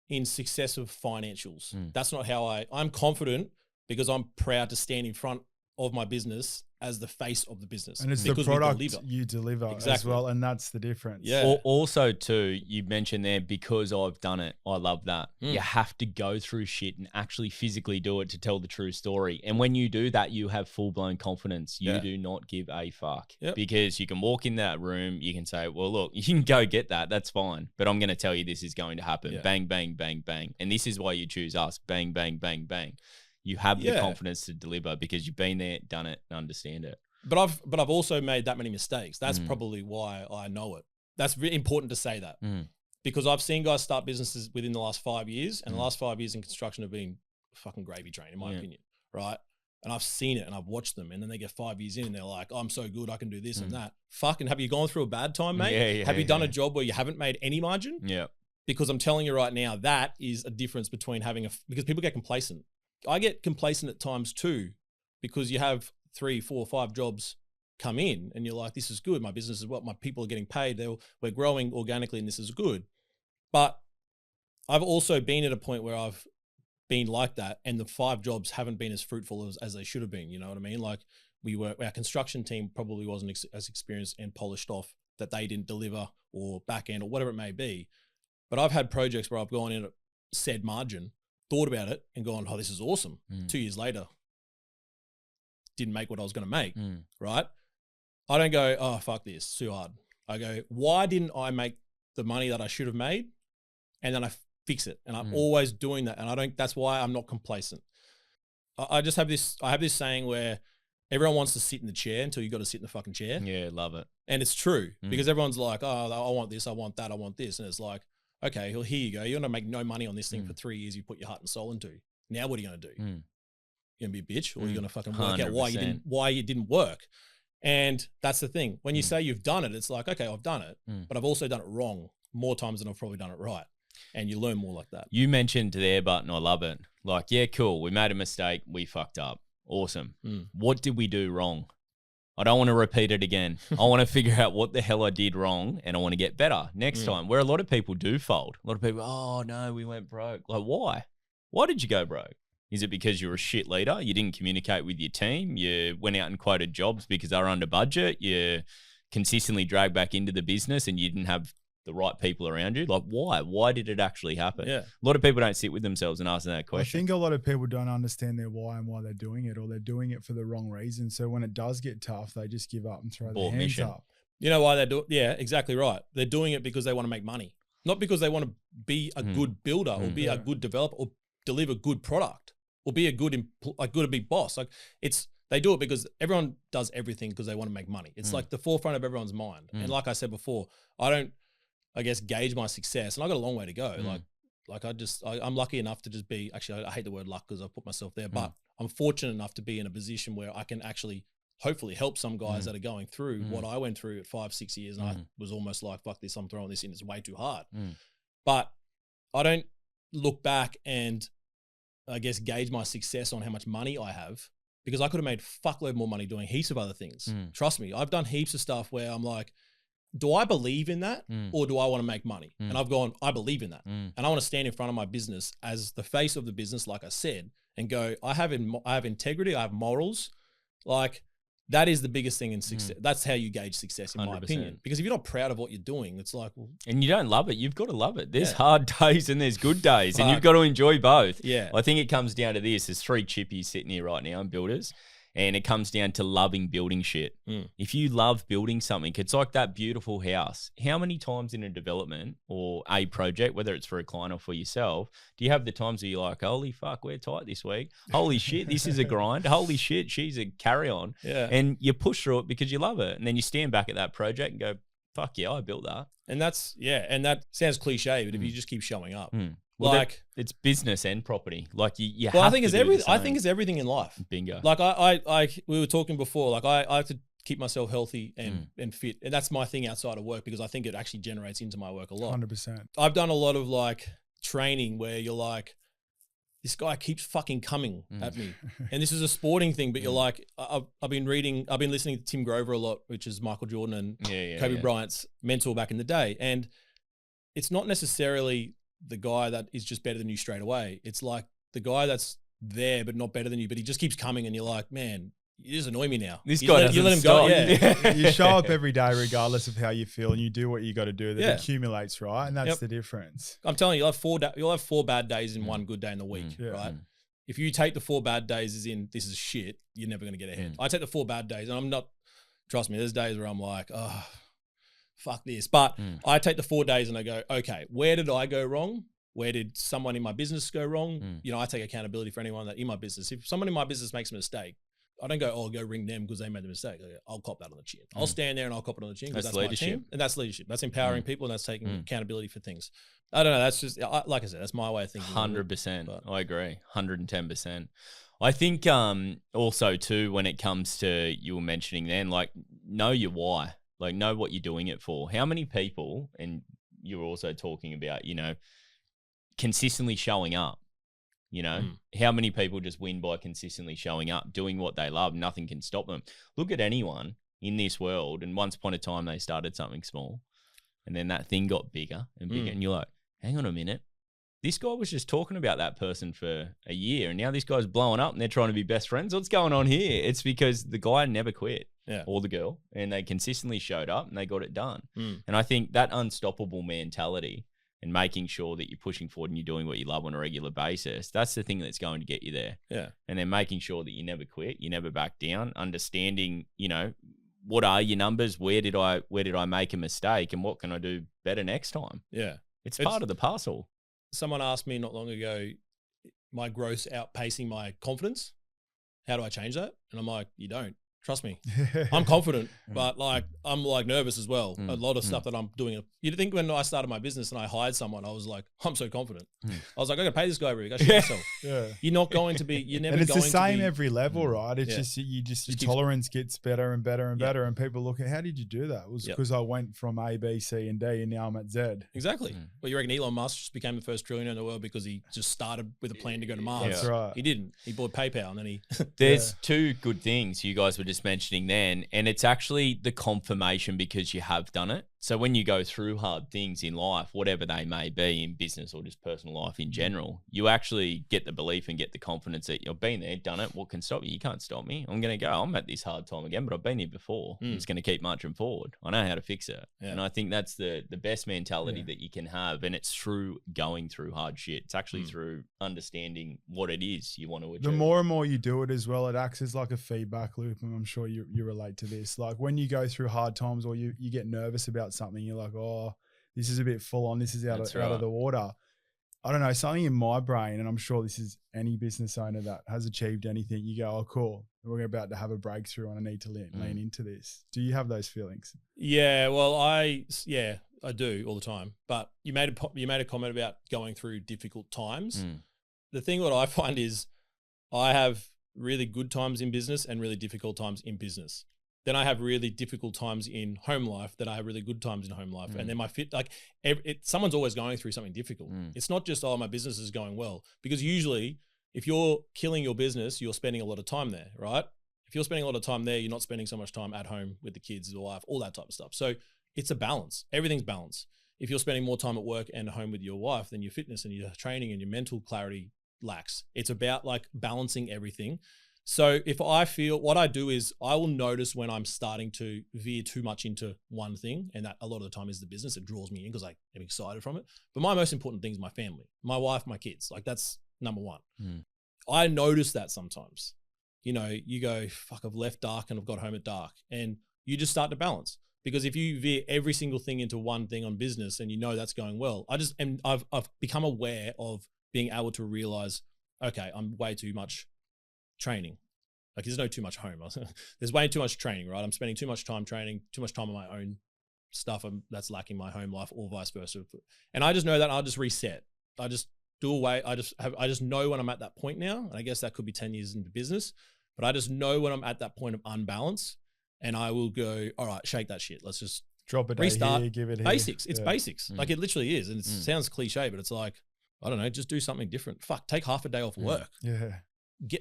in success of financials. That's not how I'm confident because I'm proud to stand in front of my business as the face of the business. And it's the product you deliver as well, and that's the difference. Yeah. Also, too, you mentioned there, because I've done it, I love that. You have to go through shit and actually physically do it to tell the true story. And when you do that, you have full-blown confidence. You do not give a fuck. Because you can walk in that room, you can say, well, look, you can go get that. That's fine. But I'm going to tell you this is going to happen. Bang, bang, bang, bang. And this is why you choose us. Bang, bang, bang, bang. You have the confidence to deliver because you've been there, done it, and understand it. But I've also made that many mistakes. That's probably why I know it. That's really important to say that because I've seen guys start businesses within the last 5 years, and the last 5 years in construction have been a fucking gravy train, in my opinion, right? And I've seen it and I've watched them, and then they get 5 years in and they're like, I'm so good, I can do this and that. Fucking, have you gone through a bad time, mate? Have you done a job where you haven't made any margin? Yeah. Because I'm telling you right now, that is a difference between because people get complacent. I get complacent at times too, because you have 3, 4, 5 jobs come in and you're like, this is good. My business is what my people are getting paid. We're growing organically and this is good. But I've also been at a point where I've been like that and the 5 jobs haven't been as fruitful as they should have been. You know what I mean? Like our construction team probably wasn't as experienced and polished off that they didn't deliver or back end or whatever it may be. But I've had projects where I've gone in at said margin, thought about it and gone, oh, this is awesome. 2 years later, didn't make what I was going to make, right? I don't go, oh, fuck this, it's too hard. I go, why didn't I make the money that I should have made? And then I fix it. And I'm always doing that. And that's why I'm not complacent. I have this saying where everyone wants to sit in the chair until you got to sit in the fucking chair. Yeah, love it. And it's true because everyone's like, oh, I want this, I want that, I want this. And it's like, okay, well, here you go. You're going to make no money on this thing for 3 years you put your heart and soul into. Now what are you going to do? You're going to be a bitch, or you're going to fucking work 100%. Out why you didn't work. And that's the thing. When you say you've done it, it's like, okay, I've done it, but I've also done it wrong more times than I've probably done it right. And you learn more like that. You mentioned there, Button, I love it. Like, yeah, cool. We made a mistake. We fucked up. Awesome. What did we do wrong? I don't want to repeat it again. I want to figure out what the hell I did wrong and I want to get better next time. Where a lot of people do fold. A lot of people, oh no, we went broke. Like, why? Why did you go broke? Is it because you're a shit leader? You didn't communicate with your team? You went out and quoted jobs because they were under budget? You consistently dragged back into the business and you didn't have the right people around you? Like, why? Why did it actually happen? Yeah. A lot of people don't sit with themselves and ask that question. I think a lot of people don't understand their why and why they're doing it, or they're doing it for the wrong reason. So when it does get tough, they just give up and throw their hands up. You know why they do it? Yeah, exactly right. They're doing it because they want to make money, not because they want to be a good builder or be a good developer or deliver good product or be a good big boss. Like they do it because everyone does everything because they want to make money. It's like the forefront of everyone's mind. And like I said before, I guess gauge my success, and I got a long way to go. I'm lucky enough to just be, actually I hate the word luck because I've put myself there, but I'm fortunate enough to be in a position where I can actually hopefully help some guys that are going through what I went through at 5-6 years. And I was almost like, fuck this, I'm throwing this in. It's way too hard. But I don't look back and I guess gauge my success on how much money I have, because I could have made fuckload more money doing heaps of other things. Trust me, I've done heaps of stuff where I'm like, do I believe in that or do I want to make money? And I've gone, I believe in that. And I want to stand in front of my business as the face of the business, like I said, and go, I have integrity, I have morals. Like, that is the biggest thing in success. That's how you gauge success, in 100%. My opinion. Because if you're not proud of what you're doing, it's like, well, and you don't love it, you've got to love it. There's hard days and there's good days, and you've got to enjoy both. Yeah. I think it comes down to this. There's 3 chippies sitting here right now, and builders. And it comes down to loving building shit. If you love building something, it's like that beautiful house. How many times in a development or a project, whether it's for a client or for yourself, do you have the times where you're like, holy fuck, we're tight this week. Holy shit, this is a grind. Holy shit, she's a carry on. Yeah. And you push through it because you love it. And then you stand back at that project and go, fuck yeah, I built that. And and that sounds cliche, but if you just keep showing up. Well, like, it's business and property. Like you well, have I think to it's I think it's everything in life. Bingo. Like I we were talking before, like I have to keep myself healthy and fit. And that's my thing outside of work, because I think it actually generates into my work a lot. 100%. I've done a lot of like training where you're like, this guy keeps fucking coming at me. And this is a sporting thing, but you're like, I've been listening to Tim Grover a lot, which is Michael Jordan and Kobe Bryant's mentor back in the day. And it's not necessarily the guy that is just better than you straight away. It's like the guy that's there but not better than you, but he just keeps coming, and you're like, man, you just annoy me now. This guy doesn't let him stop. go. Yeah. You show up every day regardless of how you feel, and you do what you got to do. That accumulates, right? And that's the difference. I'm telling you, you'll have 4 bad days in one good day in the week, right? If you take the 4 bad days as in this is shit, you're never going to get ahead. I take the 4 bad days, and I'm not, trust me, there's days where I'm like, oh, fuck this. But I take the 4 days and I go, okay, where did I go wrong? Where did someone in my business go wrong? You know, I take accountability for anyone that in my business. If someone in my business makes a mistake, I don't go, oh, go ring them because they made the mistake. I'll cop that on the chin. I'll stand there and I'll cop it on the chin because that's leadership. My team. And that's leadership. That's empowering people, and that's taking accountability for things. I don't know. That's just, like I said, that's my way of thinking. 100%. I agree. 110%. I think also too, when it comes to, you were mentioning then, like, know your why. Like, know what you're doing it for. How many people, and you were also talking about, you know, consistently showing up, you know, how many people just win by consistently showing up, doing what they love? Nothing can stop them. Look at anyone in this world, and once upon a time they started something small, and then that thing got bigger and bigger, and you're like, hang on a minute, this guy was just talking about that person for a year, and now this guy's blowing up and they're trying to be best friends. What's going on here? It's because the guy never quit, or the girl, and they consistently showed up and they got it done. And I think that unstoppable mentality and making sure that you're pushing forward and you're doing what you love on a regular basis, that's the thing that's going to get you there. Yeah. And then making sure that you never quit, you never back down, understanding, you know, what are your numbers? Where did I make a mistake, and what can I do better next time? Yeah. It's part of the parcel. Someone asked me not long ago, my growth outpacing my confidence. How do I change that? And I'm like, you don't. Trust me. I'm confident, but like, I'm like nervous as well. A lot of stuff that I'm doing. You'd think when I started my business and I hired someone, I was like, I'm so confident. I was like, I got to pay this guy every week. I should myself. You're not going to be, you're never going to be. And it's the same every level, right? It's just, your tolerance gets better and better and better. And people look at, how did you do that? It was because I went from A, B, C, and D, and now I'm at Z. Exactly. Well, you reckon Elon Musk just became the first trillionaire in the world because he just started with a plan to go to Mars? That's right. He didn't. He bought PayPal and then he. There's 2 good things you guys were just mentioning then, and it's actually the confirmation because you have done it. So when you go through hard things in life, whatever they may be, in business or just personal life in general, you actually get the belief and get the confidence that you've been there, done it. What can stop you? You can't stop me. I'm going to go. I'm at this hard time again, but I've been here before. I'm just going to keep marching forward. I know how to fix it. And I think that's the best mentality that you can have. And it's through going through hard shit. It's actually through understanding what it is you want to achieve. The more and more you do it as well, it acts as like a feedback loop. And I'm sure you relate to this. Like when you go through hard times or you get nervous about something, you're like, oh, this is a bit full on. This is out of the water. I don't know, something in my brain, and I'm sure this is any business owner that has achieved anything, you go, oh, cool, we're about to have a breakthrough and I need to lean into this. Do you have those feelings? Yeah, well, I do all the time. But you made a comment about going through difficult times. The thing that I find is I have really good times in business and really difficult times in business. Then I have really difficult times in home life, then I have really good times in home life. And then someone's always going through something difficult. It's not just, oh, my business is going well. Because usually if you're killing your business, you're spending a lot of time there, right? If you're spending a lot of time there, you're not spending so much time at home with the kids, the wife, all that type of stuff. So it's a balance. Everything's balance. If you're spending more time at work and at home with your wife, then your fitness and your training and your mental clarity lacks. It's about like balancing everything. So if I feel, what I do is I will notice when I'm starting to veer too much into one thing, and that a lot of the time is the business. It draws me in because I am excited from it. But my most important thing is my family, my wife, my kids. Like that's number one. I notice that sometimes, you know, you go, fuck, I've left dark and I've got home at dark, and you just start to balance. Because if you veer every single thing into one thing on business and you know that's going well, I've become aware of being able to realize, okay, I'm way too much training. Like there's no too much home. There's way too much training, right? I'm spending too much time training, too much time on my own stuff that's lacking my home life, or vice versa. And I just know that I'll just reset. I just do away. I just know when I'm at that point now. And I guess that could be 10 years into business, but I just know when I'm at that point of unbalance, and I will go, all right, shake that shit. Let's just drop a day restart. Here, give it here. Basics. It's basics. Like it literally is. And it sounds cliche, but it's like, I don't know, just do something different. Fuck, take half a day off work. Yeah.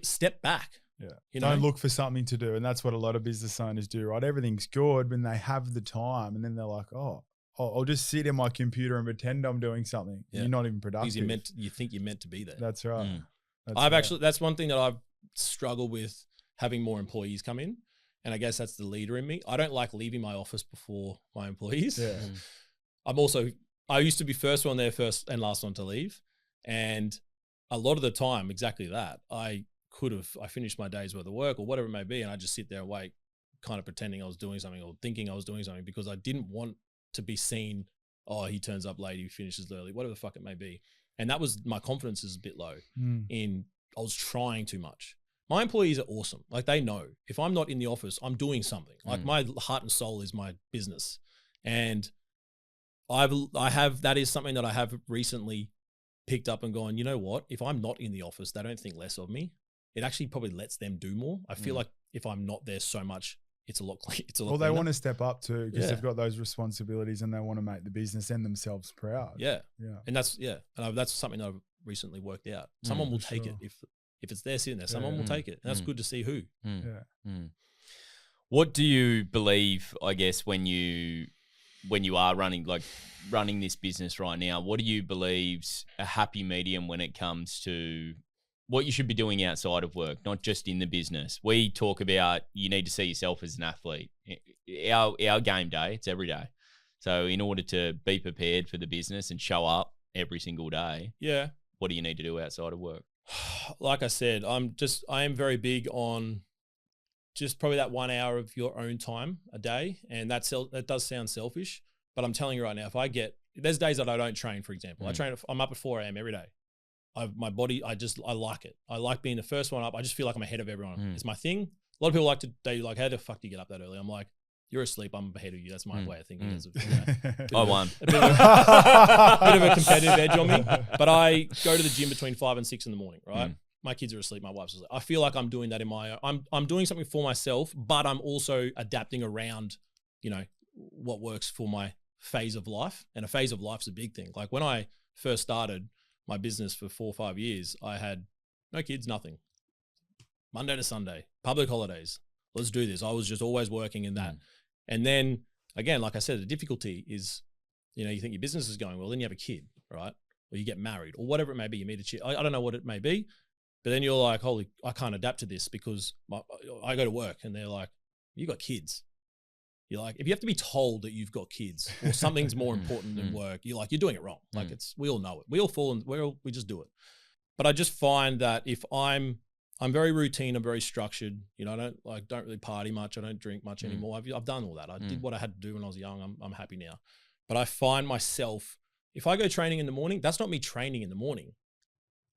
Step back. Yeah. You Don't look for something to do. And that's what a lot of business owners do, right? Everything's good when they have the time, and then they're like, oh, I'll just sit in my computer and pretend I'm doing something. Yeah. You're not even productive. Because you think you're meant to be there. That's right. That's one thing that I've struggled with, having more employees come in. And I guess that's the leader in me. I don't like leaving my office before my employees. Yeah. I used to be first one there, first and last one to leave. And a lot of the time, exactly that, I finished my day's worth of work or whatever it may be, and I just sit there and wait, kind of pretending I was doing something or thinking I was doing something, because I didn't want to be seen, oh, he turns up late, he finishes early, whatever the fuck it may be. And that was, my confidence is a bit low I was trying too much. My employees are awesome. Like they know if I'm not in the office, I'm doing something. Like my heart and soul is my business. And that is something that I have recently picked up and gone, you know what? If I'm not in the office, they don't think less of me. It actually probably lets them do more. I feel like if I'm not there so much, it's a lot Well, they want to step up too, because they've got those responsibilities and they want to make the business and themselves proud. Yeah. And that's something that I've recently worked out. Someone will take it if it's there sitting there. Someone will take it. And that's good to see who. What do you believe, I guess, when you are running this business right now, what do you believe's a happy medium when it comes to what you should be doing outside of work, not just in the business? We talk about you need to see yourself as an athlete. Our game day, it's every day. So in order to be prepared for the business and show up every single day, what do you need to do outside of work? Like I said, I am very big on just probably that 1 hour of your own time a day. And that does sound selfish, but I'm telling you right now, there's days that I don't train, for example. I'm up at 4 a.m. every day. My body, I like it. I like being the first one up. I just feel like I'm ahead of everyone. It's my thing. A lot of people they're like, how the fuck do you get up that early? I'm like, you're asleep, I'm ahead of you. That's my way of thinking. I won. A bit of a competitive edge on me. But I go to the gym between 5 and 6 in the morning, right? My kids are asleep, my wife's asleep. I feel like I'm doing that I'm doing something for myself, but I'm also adapting around, what works for my phase of life. And a phase of life's a big thing. Like when I first started my business for 4 or 5 years, I had no kids, nothing. Monday to Sunday, public holidays. Let's do this. I was just always working in that. And then again, like I said, the difficulty is, you think your business is going well, then you have a kid, right? Or you get married or whatever it may be. You meet a chick. I don't know what it may be, but then you're like, holy, I can't adapt to this because I go to work and they're like, you got kids. You're like, if you have to be told that you've got kids or something's more important than work, you're doing it wrong. Like we all know it. We all fall and we just do it. But I just find that if I'm very routine, I'm very structured. I don't really party much. I don't drink much anymore. I've done all that. I did what I had to do when I was young. I'm happy now. But I find myself, if I go training in the morning, that's not me training in the morning.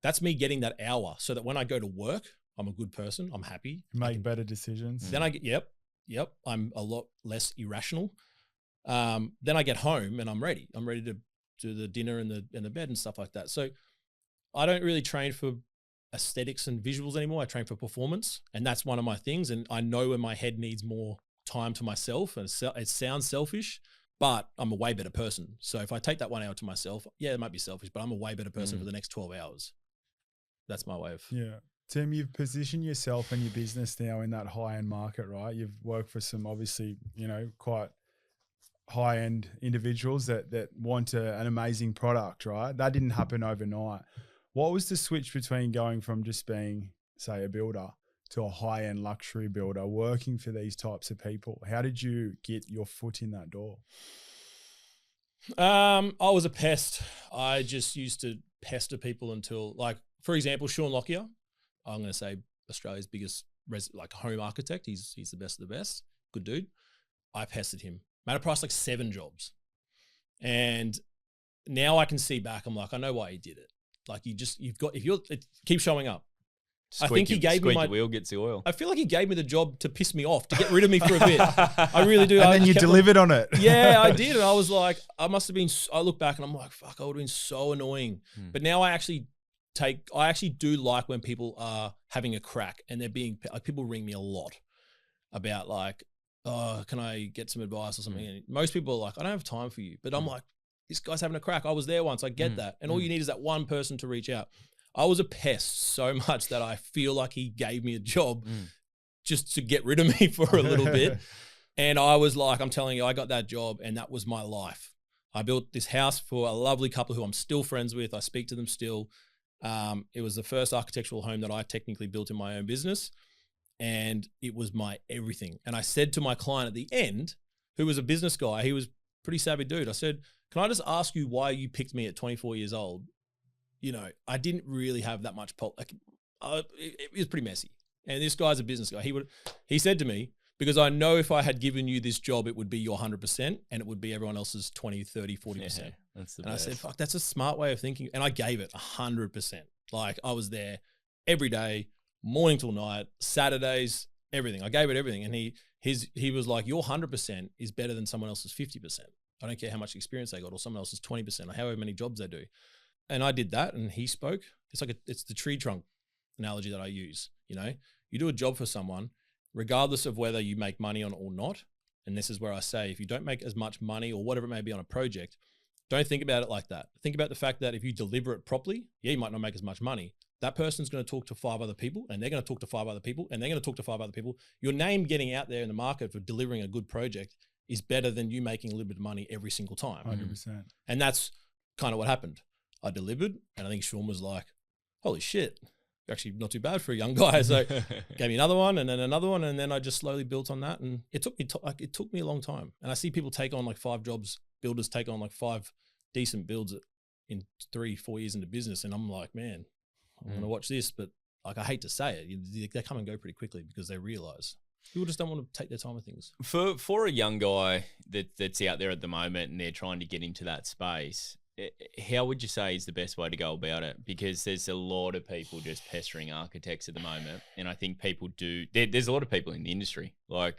That's me getting that hour so that when I go to work, I'm a good person. I'm happy. Make better decisions. Then I get, yep. I'm a lot less irrational. Then I get home and I'm ready. I'm ready to do the dinner and the bed and stuff like that. So I don't really train for aesthetics and visuals anymore. I train for performance, and that's one of my things. And I know when my head needs more time to myself, and it sounds selfish, but I'm a way better person. So if I take that 1 hour to myself, yeah, it might be selfish, but I'm a way better person for the next 12 hours. That's my way of. Yeah. Tim, you've positioned yourself and your business now in that high-end market, right? You've worked for some obviously, quite high-end individuals that want an amazing product, right? That didn't happen overnight. What was the switch between going from just being, say, a builder to a high-end luxury builder, working for these types of people? How did you get your foot in that door? I was a pest. I just used to pester people until, like, for example, Sean Lockyer, I'm going to say Australia's biggest home architect. He's the best of the best. Good dude. I pestered him. Made a price like 7 jobs. And now I can see back. I'm like, I know why he did it. Like keep showing up. I think he gave me the wheel gets the oil. I feel like he gave me the job to piss me off, to get rid of me for a bit. I really do. And then you delivered on it. Yeah, I did. And I was like, I look back and I'm like, fuck, I would have been so annoying. But now I actually do like when people are having a crack and people ring me a lot about like, oh, can I get some advice or something? And most people are like, I don't have time for you. But I'm like, this guy's having a crack. I was there once. I get that. And all you need is that one person to reach out. I was a pest so much that I feel like he gave me a job just to get rid of me for a little bit. And I was like, I'm telling you, I got that job and that was my life. I built this house for a lovely couple who I'm still friends with. I speak to them still. It was the first architectural home that I technically built in my own business. And it was my everything. And I said to my client at the end, who was a business guy, he was a pretty savvy dude. I said, can I just ask you why you picked me at 24 years old? I didn't really have that much it was pretty messy. And this guy's a business guy. He said to me, because I know if I had given you this job, it would be your 100% and it would be everyone else's 20, 30, 40%. Yeah, that's the and best. I said, fuck, that's a smart way of thinking. And I gave it 100%. Like I was there every day, morning till night, Saturdays, everything. I gave it everything. And he was like, your 100% is better than someone else's 50%. I don't care how much experience they got or someone else's 20% or however many jobs they do. And I did that and he spoke. It's the tree trunk analogy that I use. You do a job for someone, regardless of whether you make money on it or not. And this is where I say, if you don't make as much money or whatever it may be on a project, don't think about it like that. Think about the fact that if you deliver it properly, you might not make as much money. That person's going to talk to 5 other people and they're going to talk to 5 other people and they're going to talk to 5 other people. Your name getting out there in the market for delivering a good project is better than you making a little bit of money every single time. 100%. And that's kind of what happened. I delivered and I think Sean was like, holy shit, you're actually not too bad for a young guy. So gave me another one and then another one. And then I just slowly built on that. And it took me a long time. And I see people take on like 5 jobs, builders take on like 5 decent builds in 3-4 years into business. And I'm like, man, I'm going to watch this. But like, I hate to say it, they come and go pretty quickly because they realize people just don't want to take their time with things. For a young guy that's out there at the moment and they're trying to get into that space, how would you say is the best way to go about it? Because there's a lot of people just pestering architects at the moment. And I think people there's a lot of people in the industry. Like,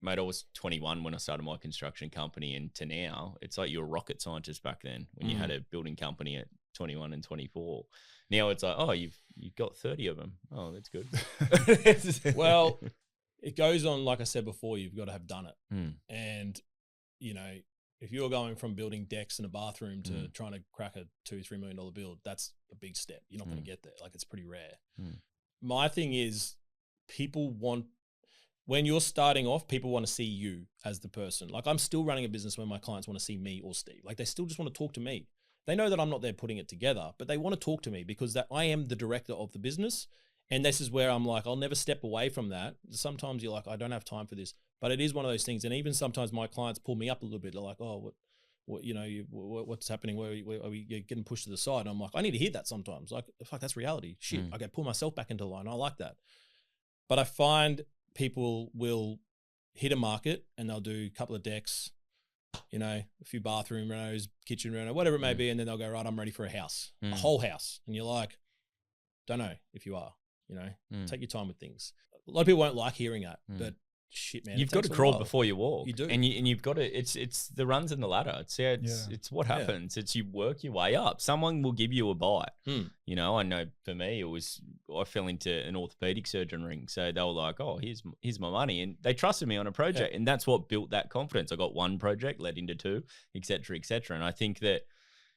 mate, I was 21 when I started my construction company, and to now, it's like you were a rocket scientist back then when you had a building company at 21 and 24. Now it's like, oh, you've got 30 of them. Oh, that's good. Well, it goes on, like I said before, you've got to have done it. And, if you're going from building decks in a bathroom to trying to crack a $2-3 million build, that's a big step. You're not going to get there. Like, it's pretty rare. My thing is, when you're starting off, people want to see you as the person. Like, I'm still running a business where my clients want to see me or Steve. Like, they still just want to talk to me. They know that I'm not there putting it together, but they want to talk to me because I am the director of the business. And this is where I'm like, I'll never step away from that. Sometimes you're like, I don't have time for this. But it is one of those things. And even sometimes my clients pull me up a little bit. They're like, oh, what's happening? Where are we getting pushed to the side? And I'm like, I need to hear that sometimes. Like, fuck, that's reality. Shit, I go pull myself back into the line. I like that. But I find people will hit a market and they'll do a couple of decks, a few bathroom renos, kitchen reno, whatever it may be. And then they'll go, right, I'm ready for a house, a whole house. And you're like, don't know if you are, take your time with things. A lot of people won't like hearing that, but shit, man. You've got to crawl before you walk. You do. And you've got to, it's the runs and the ladder. It's what happens. It's you work your way up. Someone will give you a bite. You know, I know for me, I fell into an orthopedic surgeon ring. So they were like, oh, here's my money. And they trusted me on a project. And that's what built that confidence. I got one project, led into two, et cetera, et cetera. And I think that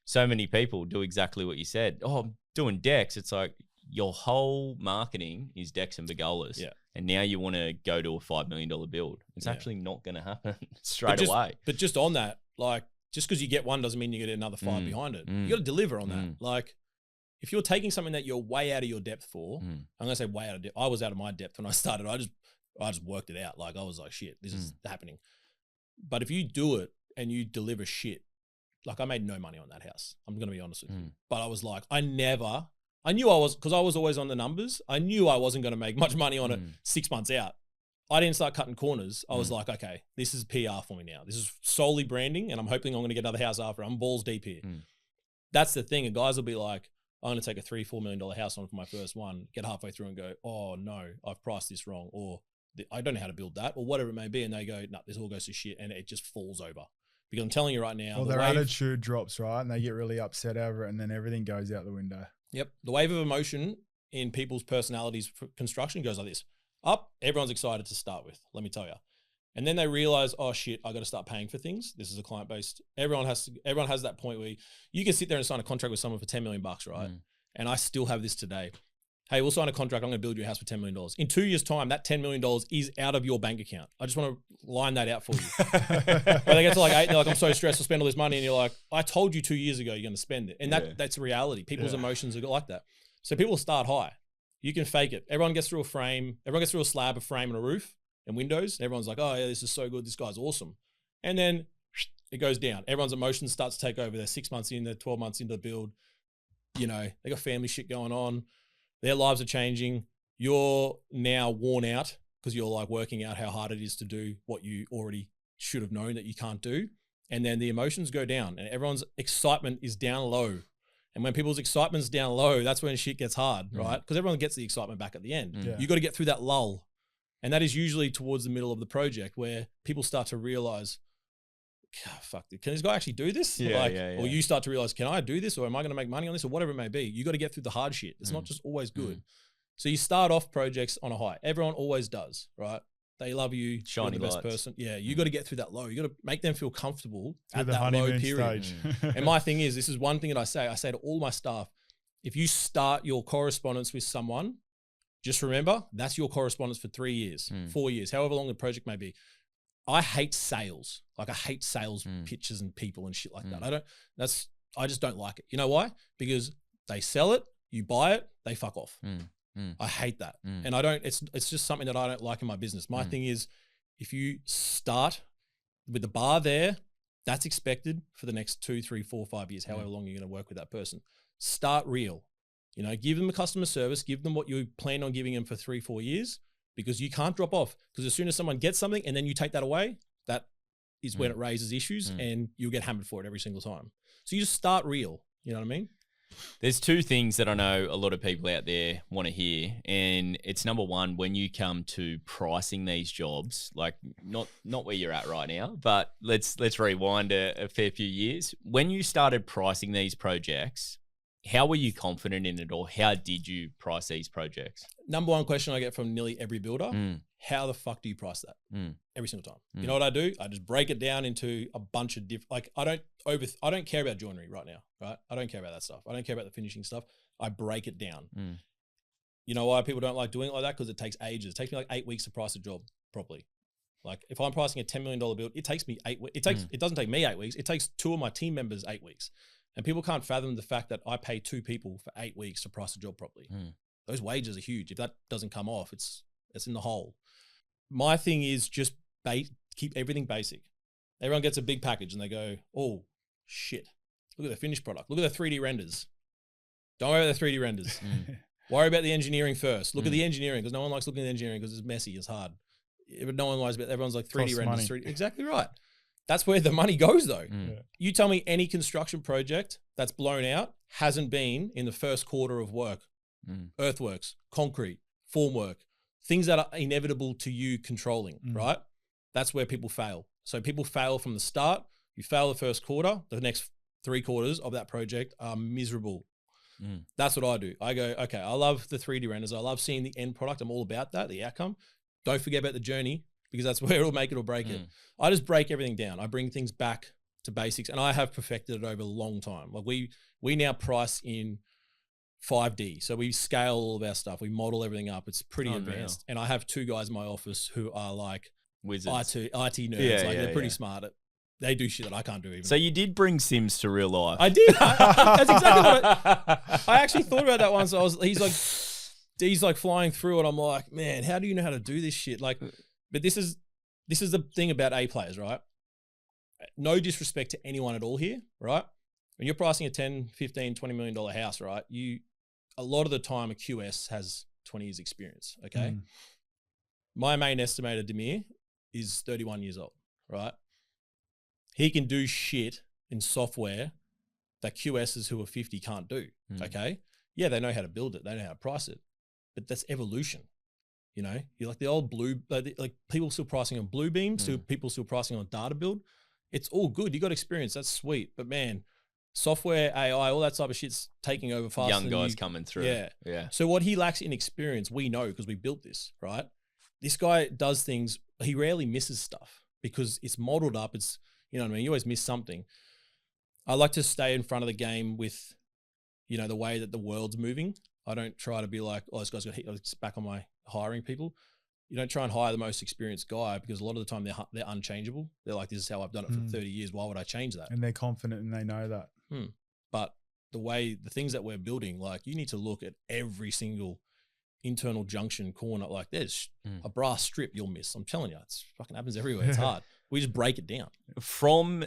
so many people do exactly what you said. Oh, I'm doing decks. It's like your whole marketing is decks and pergolas. Yeah. And now you want to go to a $5 million build. It's actually not going to happen straight away. But just on that, like, just because you get one doesn't mean you get another 5 behind it. You got to deliver on that. Like, if you're taking something that you're way out of your depth for, I'm going to say way out of depth. I was out of my depth when I started. I just worked it out. Like, I was like, shit, this is happening. But if you do it and you deliver shit, like, I made no money on that house. I'm going to be honest with you. But I was like, I knew I was, because I was always on the numbers. I knew I wasn't going to make much money on it 6 months out. I didn't start cutting corners. I was like, okay, this is PR for me now. This is solely branding, and I'm hoping I'm going to get another house after. I'm balls deep here. That's the thing. And guys will be like, I'm going to take a $3-4 million house on for my first one, get halfway through and go, oh no, I've priced this wrong, or I don't know how to build that, or whatever it may be. And they go, no, this all goes to shit, and it just falls over. Because I'm telling you right now, their attitude drops, right? And they get really upset over it, and then everything goes out the window. Yep. The wave of emotion in people's personalities for construction goes like this. Up, everyone's excited to start with, let me tell you. And then they realize, oh shit, I got to start paying for things. This is a client-based. Everyone has that point where you can sit there and sign a contract with someone for $10 million, right? And I still have this today. Hey, we'll sign a contract. I'm going to build you a house for $10 million. In 2 years' time, that $10 million is out of your bank account. I just want to line that out for you. When they get to like 8, they're like, I'm so stressed to spend all this money. And you're like, I told you 2 years ago you're going to spend it. And that's reality. People's emotions are like that. So people start high. You can fake it. Everyone gets through a frame. Everyone gets through a slab, a frame, and a roof and windows. And everyone's like, oh yeah, this is so good. This guy's awesome. And then it goes down. Everyone's emotions start to take over. They're 6 months in, they're 12 months into the build. You know, they got family shit going on. Their lives are changing. You're now worn out because you're like working out how hard it is to do what you already should have known that you can't do. And then the emotions go down and everyone's excitement is down low. And when people's excitement's down low, that's when shit gets hard, right? Because everyone gets the excitement back at the end. You got to get through that lull. And that is usually towards the middle of the project where people start to realize, oh, fuck, can this guy actually do this? Or you start to realize, can I do this? Or am I going to make money on this? Or whatever it may be. You got to get through the hard shit. It's not just always good. So you start off projects on a high. Everyone always does, right? They love you. Shiny you're the best person. Yeah, you got to get through that low. You got to make them feel comfortable at that low period. And my thing is, this is one thing that I say to all my staff, if you start your correspondence with someone, just remember, that's your correspondence for 3 years, 4 years, however long the project may be. I hate sales. Like I hate sales pitches and people and shit like that. I just don't like it. You know why? Because they sell it, you buy it, they fuck off. I hate that. And it's just something that I don't like in my business. My thing is, if you start with the bar there, that's expected for the next 2, 3, 4, 5 years, however long you're going to work with that person. Start real. You know, give them a customer service, give them what you plan on giving them for 3, 4 years. Because you can't drop off. Because as soon as someone gets something and then you take that away, that is when it raises issues and you'll get hammered for it every single time. So you just start real. You know what I mean? There's two things that I know a lot of people out there want to hear. And it's number one, when you come to pricing these jobs, like not where you're at right now, but let's rewind a fair few years. When you started pricing these projects, how were you confident in it, or how did you price these projects? Number one question I get from nearly every builder, how the fuck do you price that? Every single time. You know what I do? I just break it down into a bunch of different, like I don't care about joinery right now, right? I don't care about that stuff. I don't care about the finishing stuff. I break it down. You know why people don't like doing it like that? Because it takes ages. It takes me like 8 weeks to price a job properly. Like if I'm pricing a $10 million build, it takes me 8 weeks. It doesn't take me 8 weeks. It takes 2 of my team members 8 weeks. And people can't fathom the fact that I pay 2 people for 8 weeks to price a job properly. Those wages are huge. If that doesn't come off, it's in the hole. My thing is just keep everything basic. Everyone gets a big package and they go, oh, shit. Look at the finished product. Look at the 3D renders. Don't worry about the 3D renders. Worry about the engineering first. Look at the engineering, because no one likes looking at the engineering because it's messy, it's hard. But no one worries about it. Everyone's like 3D renders. 3D. Exactly right. That's where the money goes though. You tell me any construction project that's blown out hasn't been in the first quarter of work. Earthworks, concrete, formwork, things that are inevitable to you controlling, right? That's where people fail. So people fail from the start. You fail the first quarter, the next 3 quarters of that project are miserable. That's what I do. I go, okay, I love the 3D renders. I love seeing the end product. I'm all about that, the outcome. Don't forget about the journey because that's where it'll make it or break it. I just break everything down. I bring things back to basics, and I have perfected it over a long time. Like we now price in 5D. So we scale all of our stuff. We model everything up. It's pretty advanced. And I have 2 guys in my office who are like wizards, IT nerds. They're pretty smart at. They do shit that I can't do even. So you did bring Sims to real life. I did. That's exactly what I actually thought about that once. He's like flying through, and I'm like, man, how do you know how to do this shit? Like, but this is the thing about A players, right? No disrespect to anyone at all here, right? When you're pricing a 10, 15, $20 million house, right? A lot of the time a QS has 20 years experience, okay? My main estimator, Demir, is 31 years old, right? He can do shit in software that QSs who are 50 can't do, okay? Yeah, they know how to build it. They know how to price it. But that's evolution, you know? You're like the old like people still pricing on Bluebeam, people still pricing on data build. It's all good. You got experience. That's sweet. But man, software, AI, all that type of shit's taking over fast. Young guys coming through. Yeah. So what he lacks in experience, we know because we built this, right? This guy does things, he rarely misses stuff because it's modeled up. It's, you know what I mean? You always miss something. I like to stay in front of the game with, you know, the way that the world's moving. I don't try to be like, oh, this guy's got it's back on my hiring people. You don't try and hire the most experienced guy because a lot of the time they're unchangeable. They're like, this is how I've done it for 30 years. Why would I change that? And they're confident and they know that. But the things that we're building, like you need to look at every single internal junction corner. Like there's a brass strip you'll miss. I'm telling you, it's fucking happens everywhere. It's hard. We just break it down. From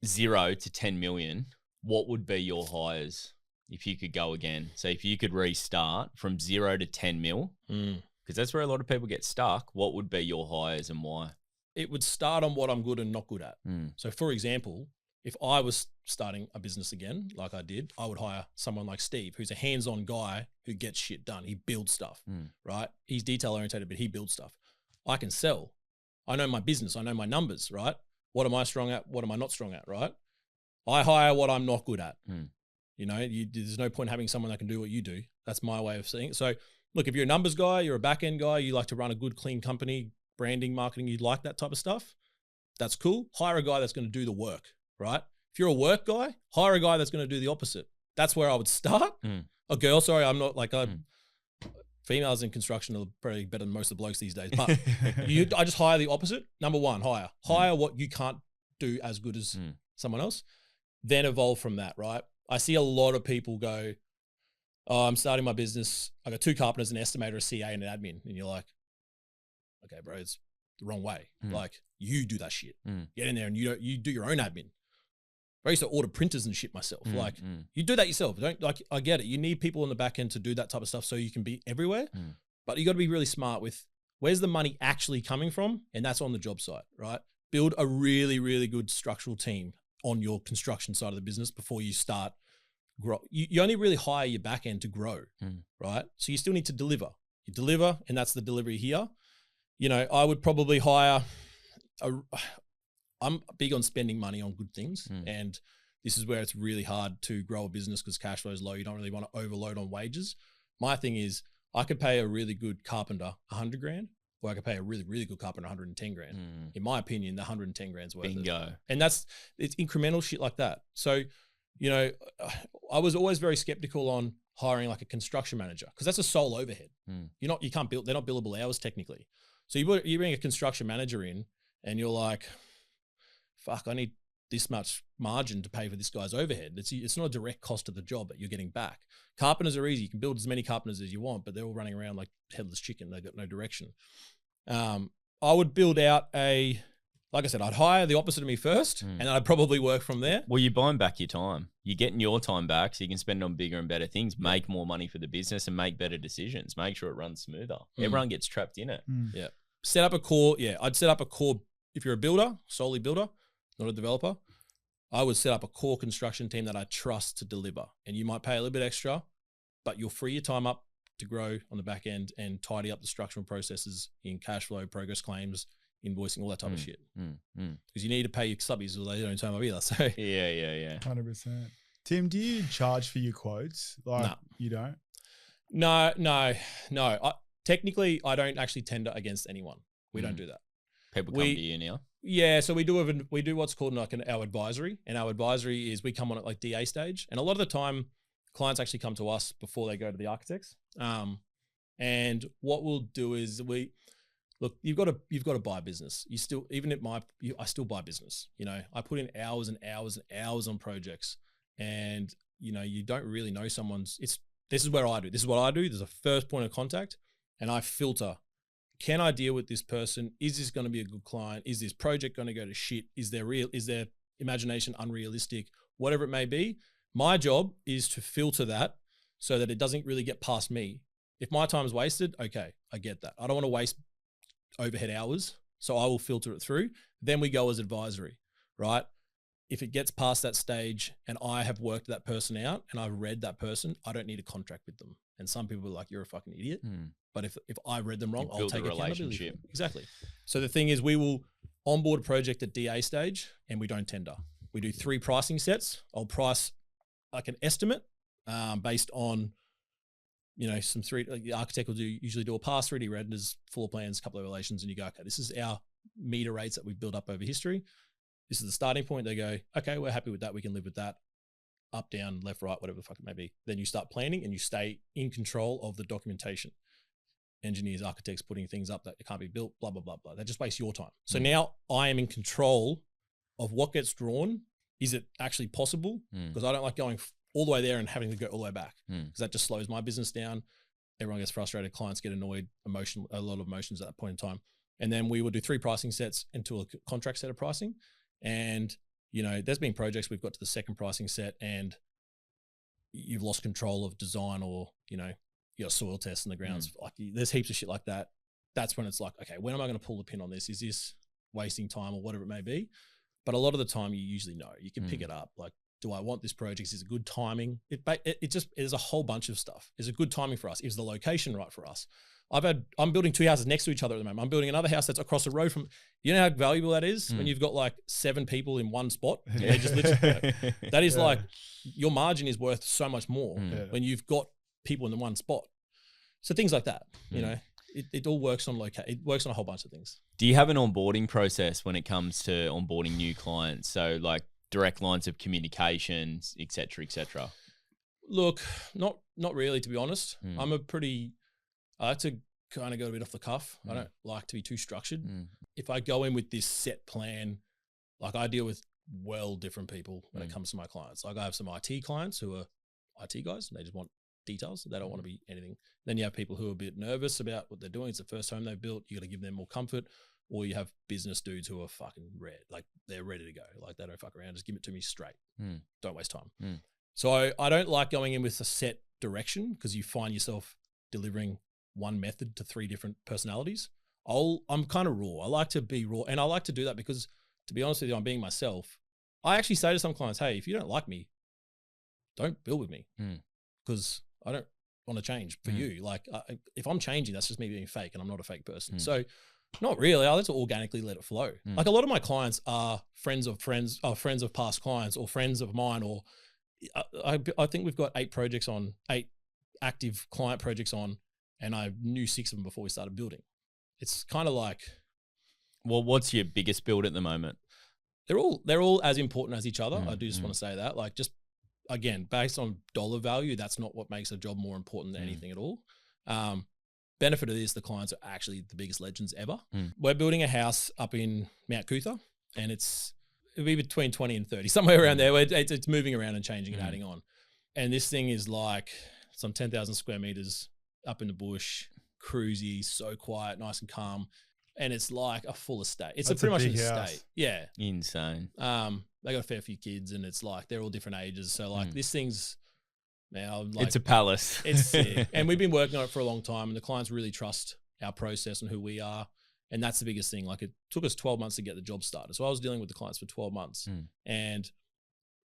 0 to 10 million, what would be your hires if you could go again? So if you could restart from 0 to 10 mil, because that's where a lot of people get stuck, what would be your hires and why? It would start on what I'm good and not good at. So for example, if I was starting a business again, like I did, I would hire someone like Steve, who's a hands-on guy who gets shit done. He builds stuff, right? He's detail-oriented, but he builds stuff. I can sell. I know my business. I know my numbers, right? What am I strong at? What am I not strong at, right? I hire what I'm not good at. You know, there's no point having someone that can do what you do. That's my way of seeing it. So look, if you're a numbers guy, you're a back-end guy, you like to run a good, clean company, branding, marketing, you like that type of stuff, that's cool. Hire a guy that's going to do the work, right? If you're a work guy, hire a guy that's going to do the opposite. That's where I would start. A girl, sorry, I'm not like females in construction are probably better than most of the blokes these days. But I just hire the opposite. Number one, hire what you can't do as good as someone else. Then evolve from that, right? I see a lot of people go, oh, I'm starting my business. I got 2 carpenters, an estimator, a CA, and an admin. And you're like, okay, bro, it's the wrong way. Like you do that shit. Get in there and you do your own admin. I used to order printers and shit myself. You do that yourself. I get it. You need people on the back end to do that type of stuff so you can be everywhere. But you got to be really smart with where's the money actually coming from? And that's on the job site, right? Build a really, really good structural team on your construction side of the business before you start grow. You only really hire your back end to grow, right? So you still need to deliver. You deliver, and that's the delivery here. You know, I would probably hire I'm big on spending money on good things. And this is where it's really hard to grow a business because cash flow is low. You don't really want to overload on wages. My thing is I could pay a really good carpenter 100 grand, or I could pay a really, really good carpenter 110 grand. In my opinion, the 110 grand's worth it. And it's incremental shit like that. So, you know, I was always very skeptical on hiring like a construction manager because that's a sole overhead. They're not billable hours technically. So you bring a construction manager in and you're like, fuck, I need this much margin to pay for this guy's overhead. It's not a direct cost of the job that you're getting back. Carpenters are easy. You can build as many carpenters as you want, but they're all running around like headless chicken. They've got no direction. I would build out like I said, I'd hire the opposite of me first and I'd probably work from there. Well, you're buying back your time. You're getting your time back so you can spend it on bigger and better things, make more money for the business and make better decisions, make sure it runs smoother. Everyone gets trapped in it. Yeah. Set up a core. Yeah. I'd set up a core. If you're a builder, solely builder, not a developer, I would set up a core construction team that I trust to deliver. And you might pay a little bit extra, but you'll free your time up to grow on the back end and tidy up the structural processes in cash flow, progress claims, invoicing, all that type of shit. Because you need to pay your subbies or they don't turn up either. So yeah. 100%. Tim, do you charge for your quotes? Like, no. You don't? No. Technically, I don't actually tender against anyone. We don't do that. People come to you now? Yeah, so we do what's called like our advisory, and our advisory is we come on at like DA stage, and a lot of the time, clients actually come to us before they go to the architects. And what we'll do is you've got to buy business. You still, even at I still buy business. You know, I put in hours and hours and hours on projects, and you know, you don't really know someone's. This is where I do. This is what I do. There's a first point of contact, and I filter. Can I deal with this person? Is this going to be a good client? Is this project going to go to shit? Is their imagination unrealistic? Whatever it may be. My job is to filter that so that it doesn't really get past me. If my time is wasted, okay, I get that. I don't want to waste overhead hours, so I will filter it through. Then we go as advisory, right? If it gets past that stage and I have worked that person out and I've read that person, I don't need a contract with them. And some people are like, you're a fucking idiot. But if I read them wrong, I'll take accountability. Exactly. So the thing is, we will onboard a project at DA stage and we don't tender. We do 3 pricing sets. I'll price like an estimate based on, you know, the architect will usually do a pass 3D renders, floor plans, a couple of relations, and you go, okay, this is our meter rates that we've built up over history. This is the starting point. They go, okay, we're happy with that. We can live with that. Up, down, left, right, whatever the fuck it may be. Then you start planning and you stay in control of the documentation. Engineers, architects putting things up that it can't be built, blah, blah, blah, blah. That just wastes your time. So now I am in control of what gets drawn. Is it actually possible? Because I don't like going all the way there and having to go all the way back, because that just slows my business down. Everyone gets frustrated. Clients get annoyed, a lot of emotions at that point in time. And then we will do 3 pricing sets into a contract set of pricing. And, you know, there's been projects we've got to the second pricing set and you've lost control of design, or, you know, you got soil tests in the grounds. Like there's heaps of shit like that. That's when it's like, okay, when am I going to pull the pin on this? Is this wasting time or whatever it may be? But a lot of the time you usually know. You can pick it up. Like, do I want this project? Is it good timing? There's a whole bunch of stuff. Is it good timing for us? Is the location right for us? I'm building 2 houses next to each other at the moment. I'm building another house that's across the road from, you know how valuable that is when you've got like 7 people in one spot. They just literally, that is like, your margin is worth so much more when you've got people in the one spot. So things like that, you know, it all works on it works on a whole bunch of things. Do you have an onboarding process when it comes to onboarding new clients? So like direct lines of communications, et cetera, et cetera? Look, not really, to be honest. I like to kind of go a bit off the cuff. I don't like to be too structured. If I go in with this set plan, like I deal with different people when it comes to my clients. Like I have some IT clients who are IT guys and they just want details. They don't want to be anything. Then you have people who are a bit nervous about what they're doing. It's the first home they've built. You got to give them more comfort. Or you have business dudes who are fucking red. Like they're ready to go. Like they don't fuck around. Just give it to me straight. Don't waste time. So I don't like going in with a set direction, because you find yourself delivering one method to 3 different personalities. I'm kind of raw. I like to be raw. And I like to do that because, to be honest with you, I'm being myself. I actually say to some clients, hey, if you don't like me, don't build with me, because I don't want to change for you. Like if I'm changing, that's just me being fake, and I'm not a fake person. So not really. I like to organically let it flow. Like a lot of my clients are friends of friends of past clients, or friends of mine, or I think we've got 8 active client projects on, and I knew 6 of them before we started building. It's kind of like, well, what's your biggest build at the moment? They're all as important as each other. I do just want to say that, like, just again, based on dollar value, that's not what makes a job more important than anything at all. Benefit of this, the clients are actually the biggest legends ever. We're building a house up in Mount Cootha, and it'll be between 20 and 30, somewhere around there. It's moving around and changing and adding on. And this thing is like some 10,000 square meters up in the bush, cruisy, so quiet, nice and calm. And it's like a full estate. It's pretty much an estate. Yeah. Insane. They got a fair few kids, and it's like, they're all different ages. So like this thing's now like, it's a palace. It's sick. And we've been working on it for a long time, and the clients really trust our process and who we are. And that's the biggest thing. Like, it took us 12 months to get the job started. So I was dealing with the clients for 12 months and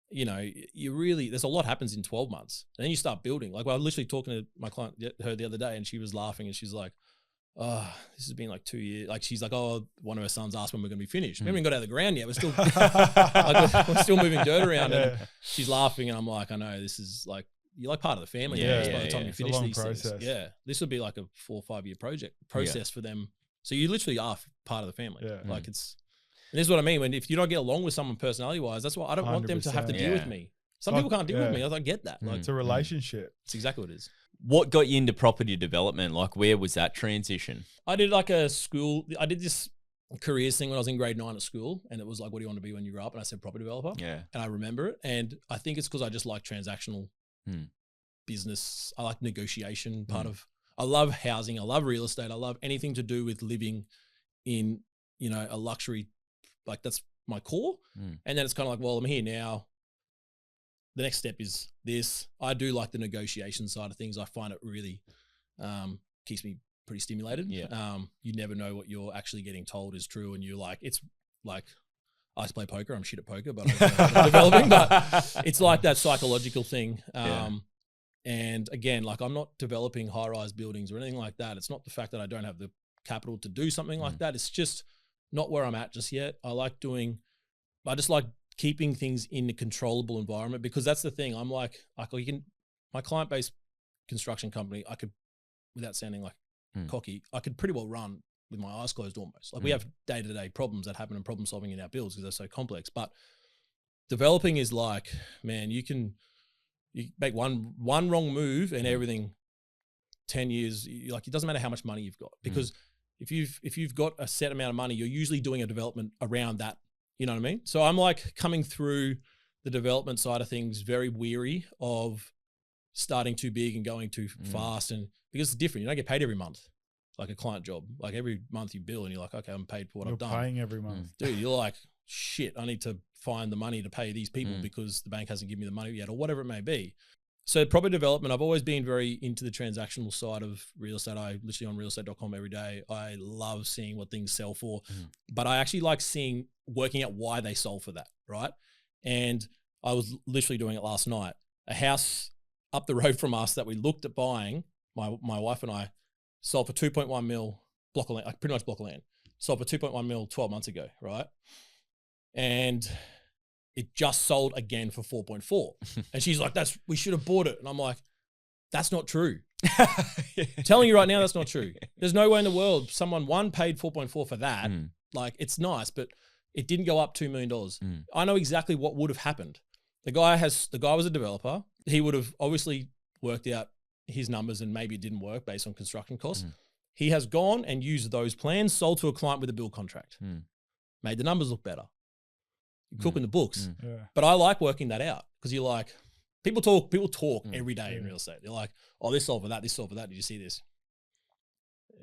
you know, there's a lot happens in 12 months. And then you start building. Like, I was literally talking to my client, her the other day, and she was laughing and she's like, oh, this has been like 2 years. Like, she's like, oh, one of her sons asked when we're going to be finished. We haven't even got out of the ground yet. We're still, we're still moving dirt around. And she's laughing, and I'm like, I know, this is like, you're like part of the family. By the time you finish these things. Yeah. This would be like a 4 or 5 year process for them. So you literally are part of the family. Yeah. Like, it's, and this is what I mean. If you don't get along with someone personality wise, that's why I don't want them to have to deal with me. Some people can't deal with me. I get that. Like, it's a relationship. It's exactly what it is. What got you into property development? Like, where was that transition? I did like a school. I did this careers thing when I was in grade 9 at school, and it was like, what do you want to be when you grow up? And I said property developer. Yeah. And I remember it, and I think it's because I just like transactional business. I like negotiation part of. I love housing. I love real estate. I love anything to do with living in, you know, a luxury. Like, that's my core. And then it's kind of like, well, I'm here now. The next step is this. I do like the negotiation side of things. I find it really keeps me pretty stimulated. Yeah. You never know what you're actually getting told is true, and you're like, it's like, I used to play poker. I'm shit at poker, but I'm developing. But it's like that psychological thing. And again, like, I'm not developing high-rise buildings or anything like that. It's not the fact that I don't have the capital to do something like that. It's just not where I'm at just yet. I just like keeping things in a controllable environment, because that's the thing. I'm like my client-based construction company, I could, without sounding like cocky, I could pretty well run with my eyes closed almost. Like, we have day-to-day problems that happen and problem solving in our builds because they're so complex. But developing is like, man, you make one wrong move and everything, 10 years, like, it doesn't matter how much money you've got, because if you've got a set amount of money, you're usually doing a development around that. You know what I mean? So I'm like coming through the development side of things very weary of starting too big and going too fast, and because it's different. You don't get paid every month like a client job. Like, every month you bill and you're like, okay, I'm paid for what I've done. You're paying every month. Dude, you're like, shit, I need to find the money to pay these people because the bank hasn't given me the money yet, or whatever it may be. So property development, I've always been very into the transactional side of real estate. I literally on realestate.com every day. I love seeing what things sell for, but I actually like working out why they sold for that, right? And I was literally doing it last night. A house up the road from us that we looked at buying, my wife and I, sold for 2.1 mil block of land, like pretty much block of land, sold for 2.1 mil 12 months ago, right? And it just sold again for 4.4. And she's like, we should have bought it. And I'm like, that's not true. Telling you right now, that's not true. There's no way in the world someone paid 4.4 for that. Like, it's nice, but it didn't go up $2 million. I know exactly what would have happened. The guy was a developer. He would have obviously worked out his numbers, and maybe it didn't work based on construction costs. He has gone and used those plans, sold to a client with a build contract, made the numbers look better. You're cooking the books. But I like working that out, because you're like, people talk every day in real estate. They're like, oh, this sold for that, this sold for that. Did you see this?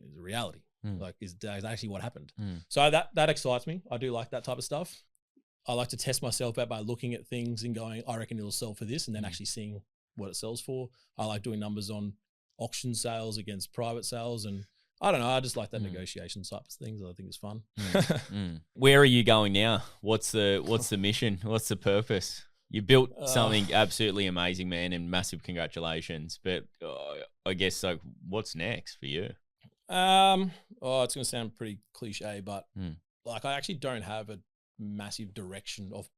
It's a reality. Like, is actually what happened. So that excites me. I do like that type of stuff. I like to test myself out by looking at things and going, I reckon it'll sell for this, and then actually seeing what it sells for. I like doing numbers on auction sales against private sales, and I don't know. I just like that negotiation type of things. I think it's fun. Where are you going now? What's the mission? What's the purpose? You built something absolutely amazing, man, and massive congratulations. But I guess, like, what's next for you? It's going to sound pretty cliche, but like, I actually don't have a massive direction of.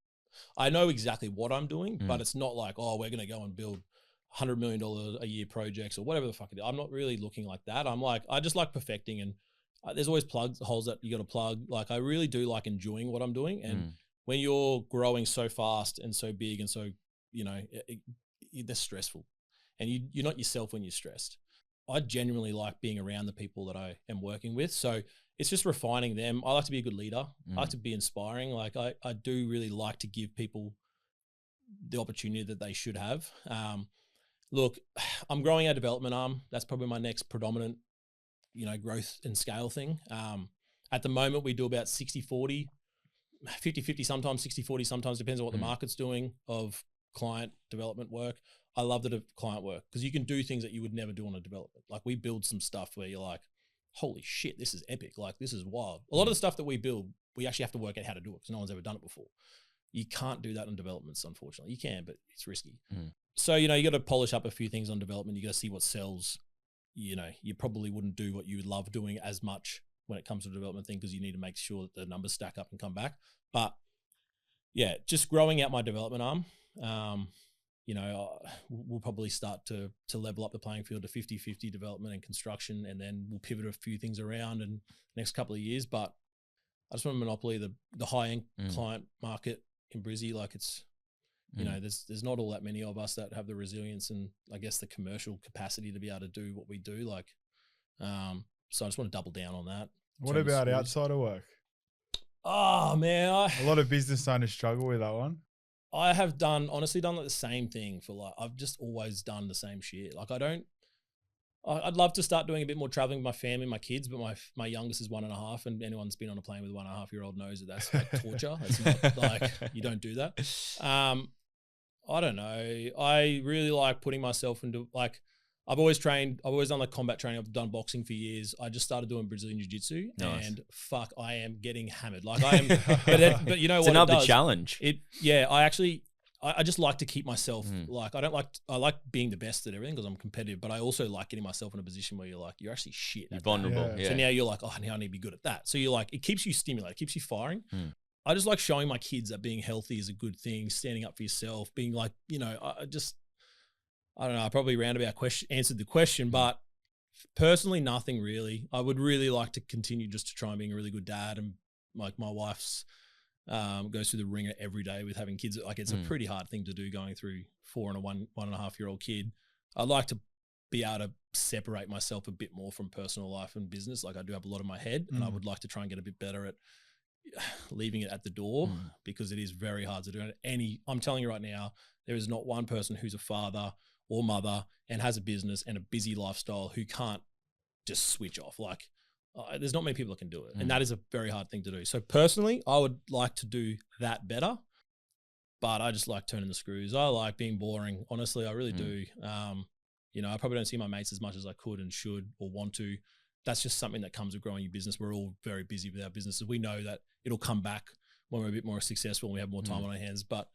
I know exactly what I'm doing, but it's not like, oh, we're going to go and build $100 million a year projects or whatever the fuck it is. I'm not really looking like that. I'm like, I just like perfecting, and there's always holes that you got to plug. Like, I really do like enjoying what I'm doing. And when you're growing so fast and so big and so, you know, that's stressful, and you're not yourself when you're stressed. I genuinely like being around the people that I am working with. So it's just refining them. I like to be a good leader. I like to be inspiring. Like, I do really like to give people the opportunity that they should have. Look, I'm growing our development arm. That's probably my next predominant, you know, growth and scale thing. At the moment, we do about 60-40, 50-50, sometimes 60-40, sometimes depends on what the market's doing of client development work. I love the client work because you can do things that you would never do on a development. Like, we build some stuff where you're like, holy shit, this is epic. Like, this is wild. A lot of the stuff that we build, we actually have to work out how to do it because no one's ever done it before. You can't do that on developments, unfortunately. You can, but it's risky. So, you know, you got to polish up a few things on development. You got to see what sells. You know, you probably wouldn't do what you would love doing as much when it comes to the development thing, because you need to make sure that the numbers stack up and come back. But yeah, just growing out my development arm, you know, we'll probably start to level up the playing field to 50-50 development and construction, and then we'll pivot a few things around in the next couple of years. But I just want to monopoly the high-end client market in Brizzy. Like, it's, you know, there's not all that many of us that have the resilience and, I guess, the commercial capacity to be able to do what we do. Like, so I just want to double down on that. What about outside of work? Oh man, a lot of business owners struggle with that one. I have honestly done like the same thing for like, I've just always done the same shit. Like, I'd love to start doing a bit more traveling with my family, my kids, but my youngest is 1.5, and anyone that's been on a plane with a 1.5-year-old knows that that's like torture. That's not like, you don't do that. I don't know. I really like putting myself into, like, I've always done like combat training. I've done boxing for years. I just started doing Brazilian Jiu-Jitsu, and fuck, I am getting hammered. Like, I am, but you know what? It's another challenge. I just like to keep myself, like, I like being the best at everything because I'm competitive, but I also like getting myself in a position where you're actually shit. You're vulnerable. So now you're like, oh, now I need to be good at that. So you're like, it keeps you stimulated, keeps you firing. I just like showing my kids that being healthy is a good thing, standing up for yourself, being like, you know, I don't know, I probably roundabout answered the question, but personally, nothing really. I would really like to continue just to try and being a really good dad, and like my wife's goes through the ringer every day with having kids. Like, it's a pretty hard thing to do, going through 4 and a 1.5-year-old kid. I'd like to be able to separate myself a bit more from personal life and business. Like, I do have a lot in my head, and I would like to try and get a bit better at leaving it at the door, because it is very hard to do. I'm telling you right now, there is not one person who's a father or mother and has a business and a busy lifestyle who can't just switch off. Like, there's not many people that can do it. And that is a very hard thing to do. So personally, I would like to do that better, but I just like turning the screws. I like being boring. Honestly, I really do. You know, I probably don't see my mates as much as I could and should or want to. That's just something that comes with growing your business. We're all very busy with our businesses. We know that it'll come back when we're a bit more successful and we have more time on our hands. But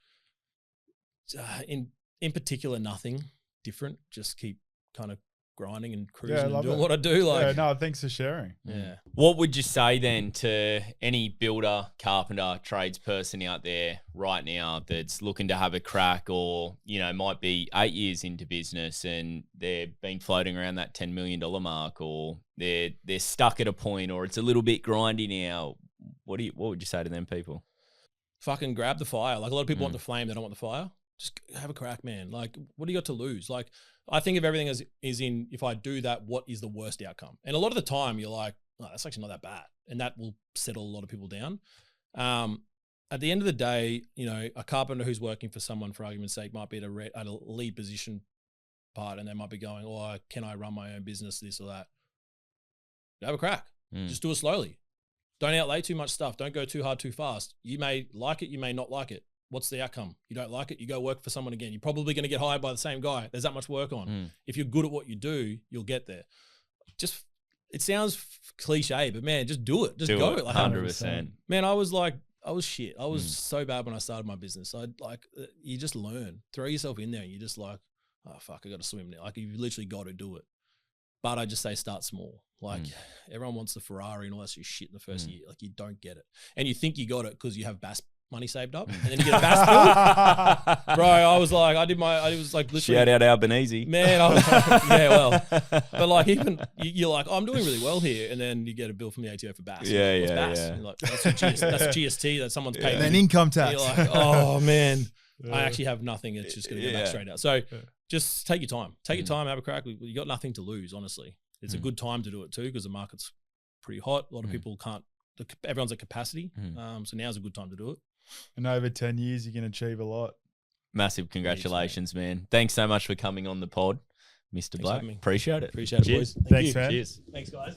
in particular, nothing different. Just keep kind of grinding and cruising and doing what I do. Like, yeah, no, thanks for sharing. Yeah. What would you say then to any builder, carpenter, tradesperson out there right now that's looking to have a crack, or, you know, might be 8 years into business and they've been floating around that $10 million mark, or they're stuck at a point, or it's a little bit grindy now? What would you say to them people? Fucking grab the fire. Like, a lot of people want the flame, they don't want the fire. Just have a crack, man. Like, what do you got to lose? Like, I think of everything as in, if I do that, what is the worst outcome? And a lot of the time you're like, oh, that's actually not that bad. And that will settle a lot of people down. At the end of the day, you know, a carpenter who's working for someone, for argument's sake, might be at a lead position part, and they might be going, oh, can I run my own business, this or that? Have a crack. Just do it slowly. Don't outlay too much stuff. Don't go too hard, too fast. You may like it, you may not like it. What's the outcome? You don't like it, you go work for someone again. You're probably going to get hired by the same guy. There's that much work on. If you're good at what you do, you'll get there. Just, it sounds cliche, but man, just do it. Just go. Like 100%. Man, I was shit. I was so bad when I started my business. You just learn. Throw yourself in there, and you're just like, oh fuck, I got to swim now. Like, you've literally got to do it. But I just say start small. Like, everyone wants the Ferrari and all that shit in the first year. Like, you don't get it. And you think you got it because you have bass money saved up, and then you get a bass bill. Bro, I was like literally, shout out Albanese. Man, I was yeah, well, but like, even you're like, oh, I'm doing really well here, and then you get a bill from the ATO for bass. Yeah, What's bass? yeah. You're like, that's GST that someone's paid. And then income tax. And you're like, oh man, I actually have nothing. It's just going to go back straight out. So just take your time. Take your time, have a crack. You got nothing to lose, honestly. It's a good time to do it too, because the market's pretty hot. A lot of people can't, everyone's at capacity. So now's a good time to do it. And over 10 years, you can achieve a lot. Massive congratulations, man. Thanks so much for coming on the pod, Mr. Black. Appreciate it. Appreciate it, boys. Thanks, man. Cheers. Thanks, guys.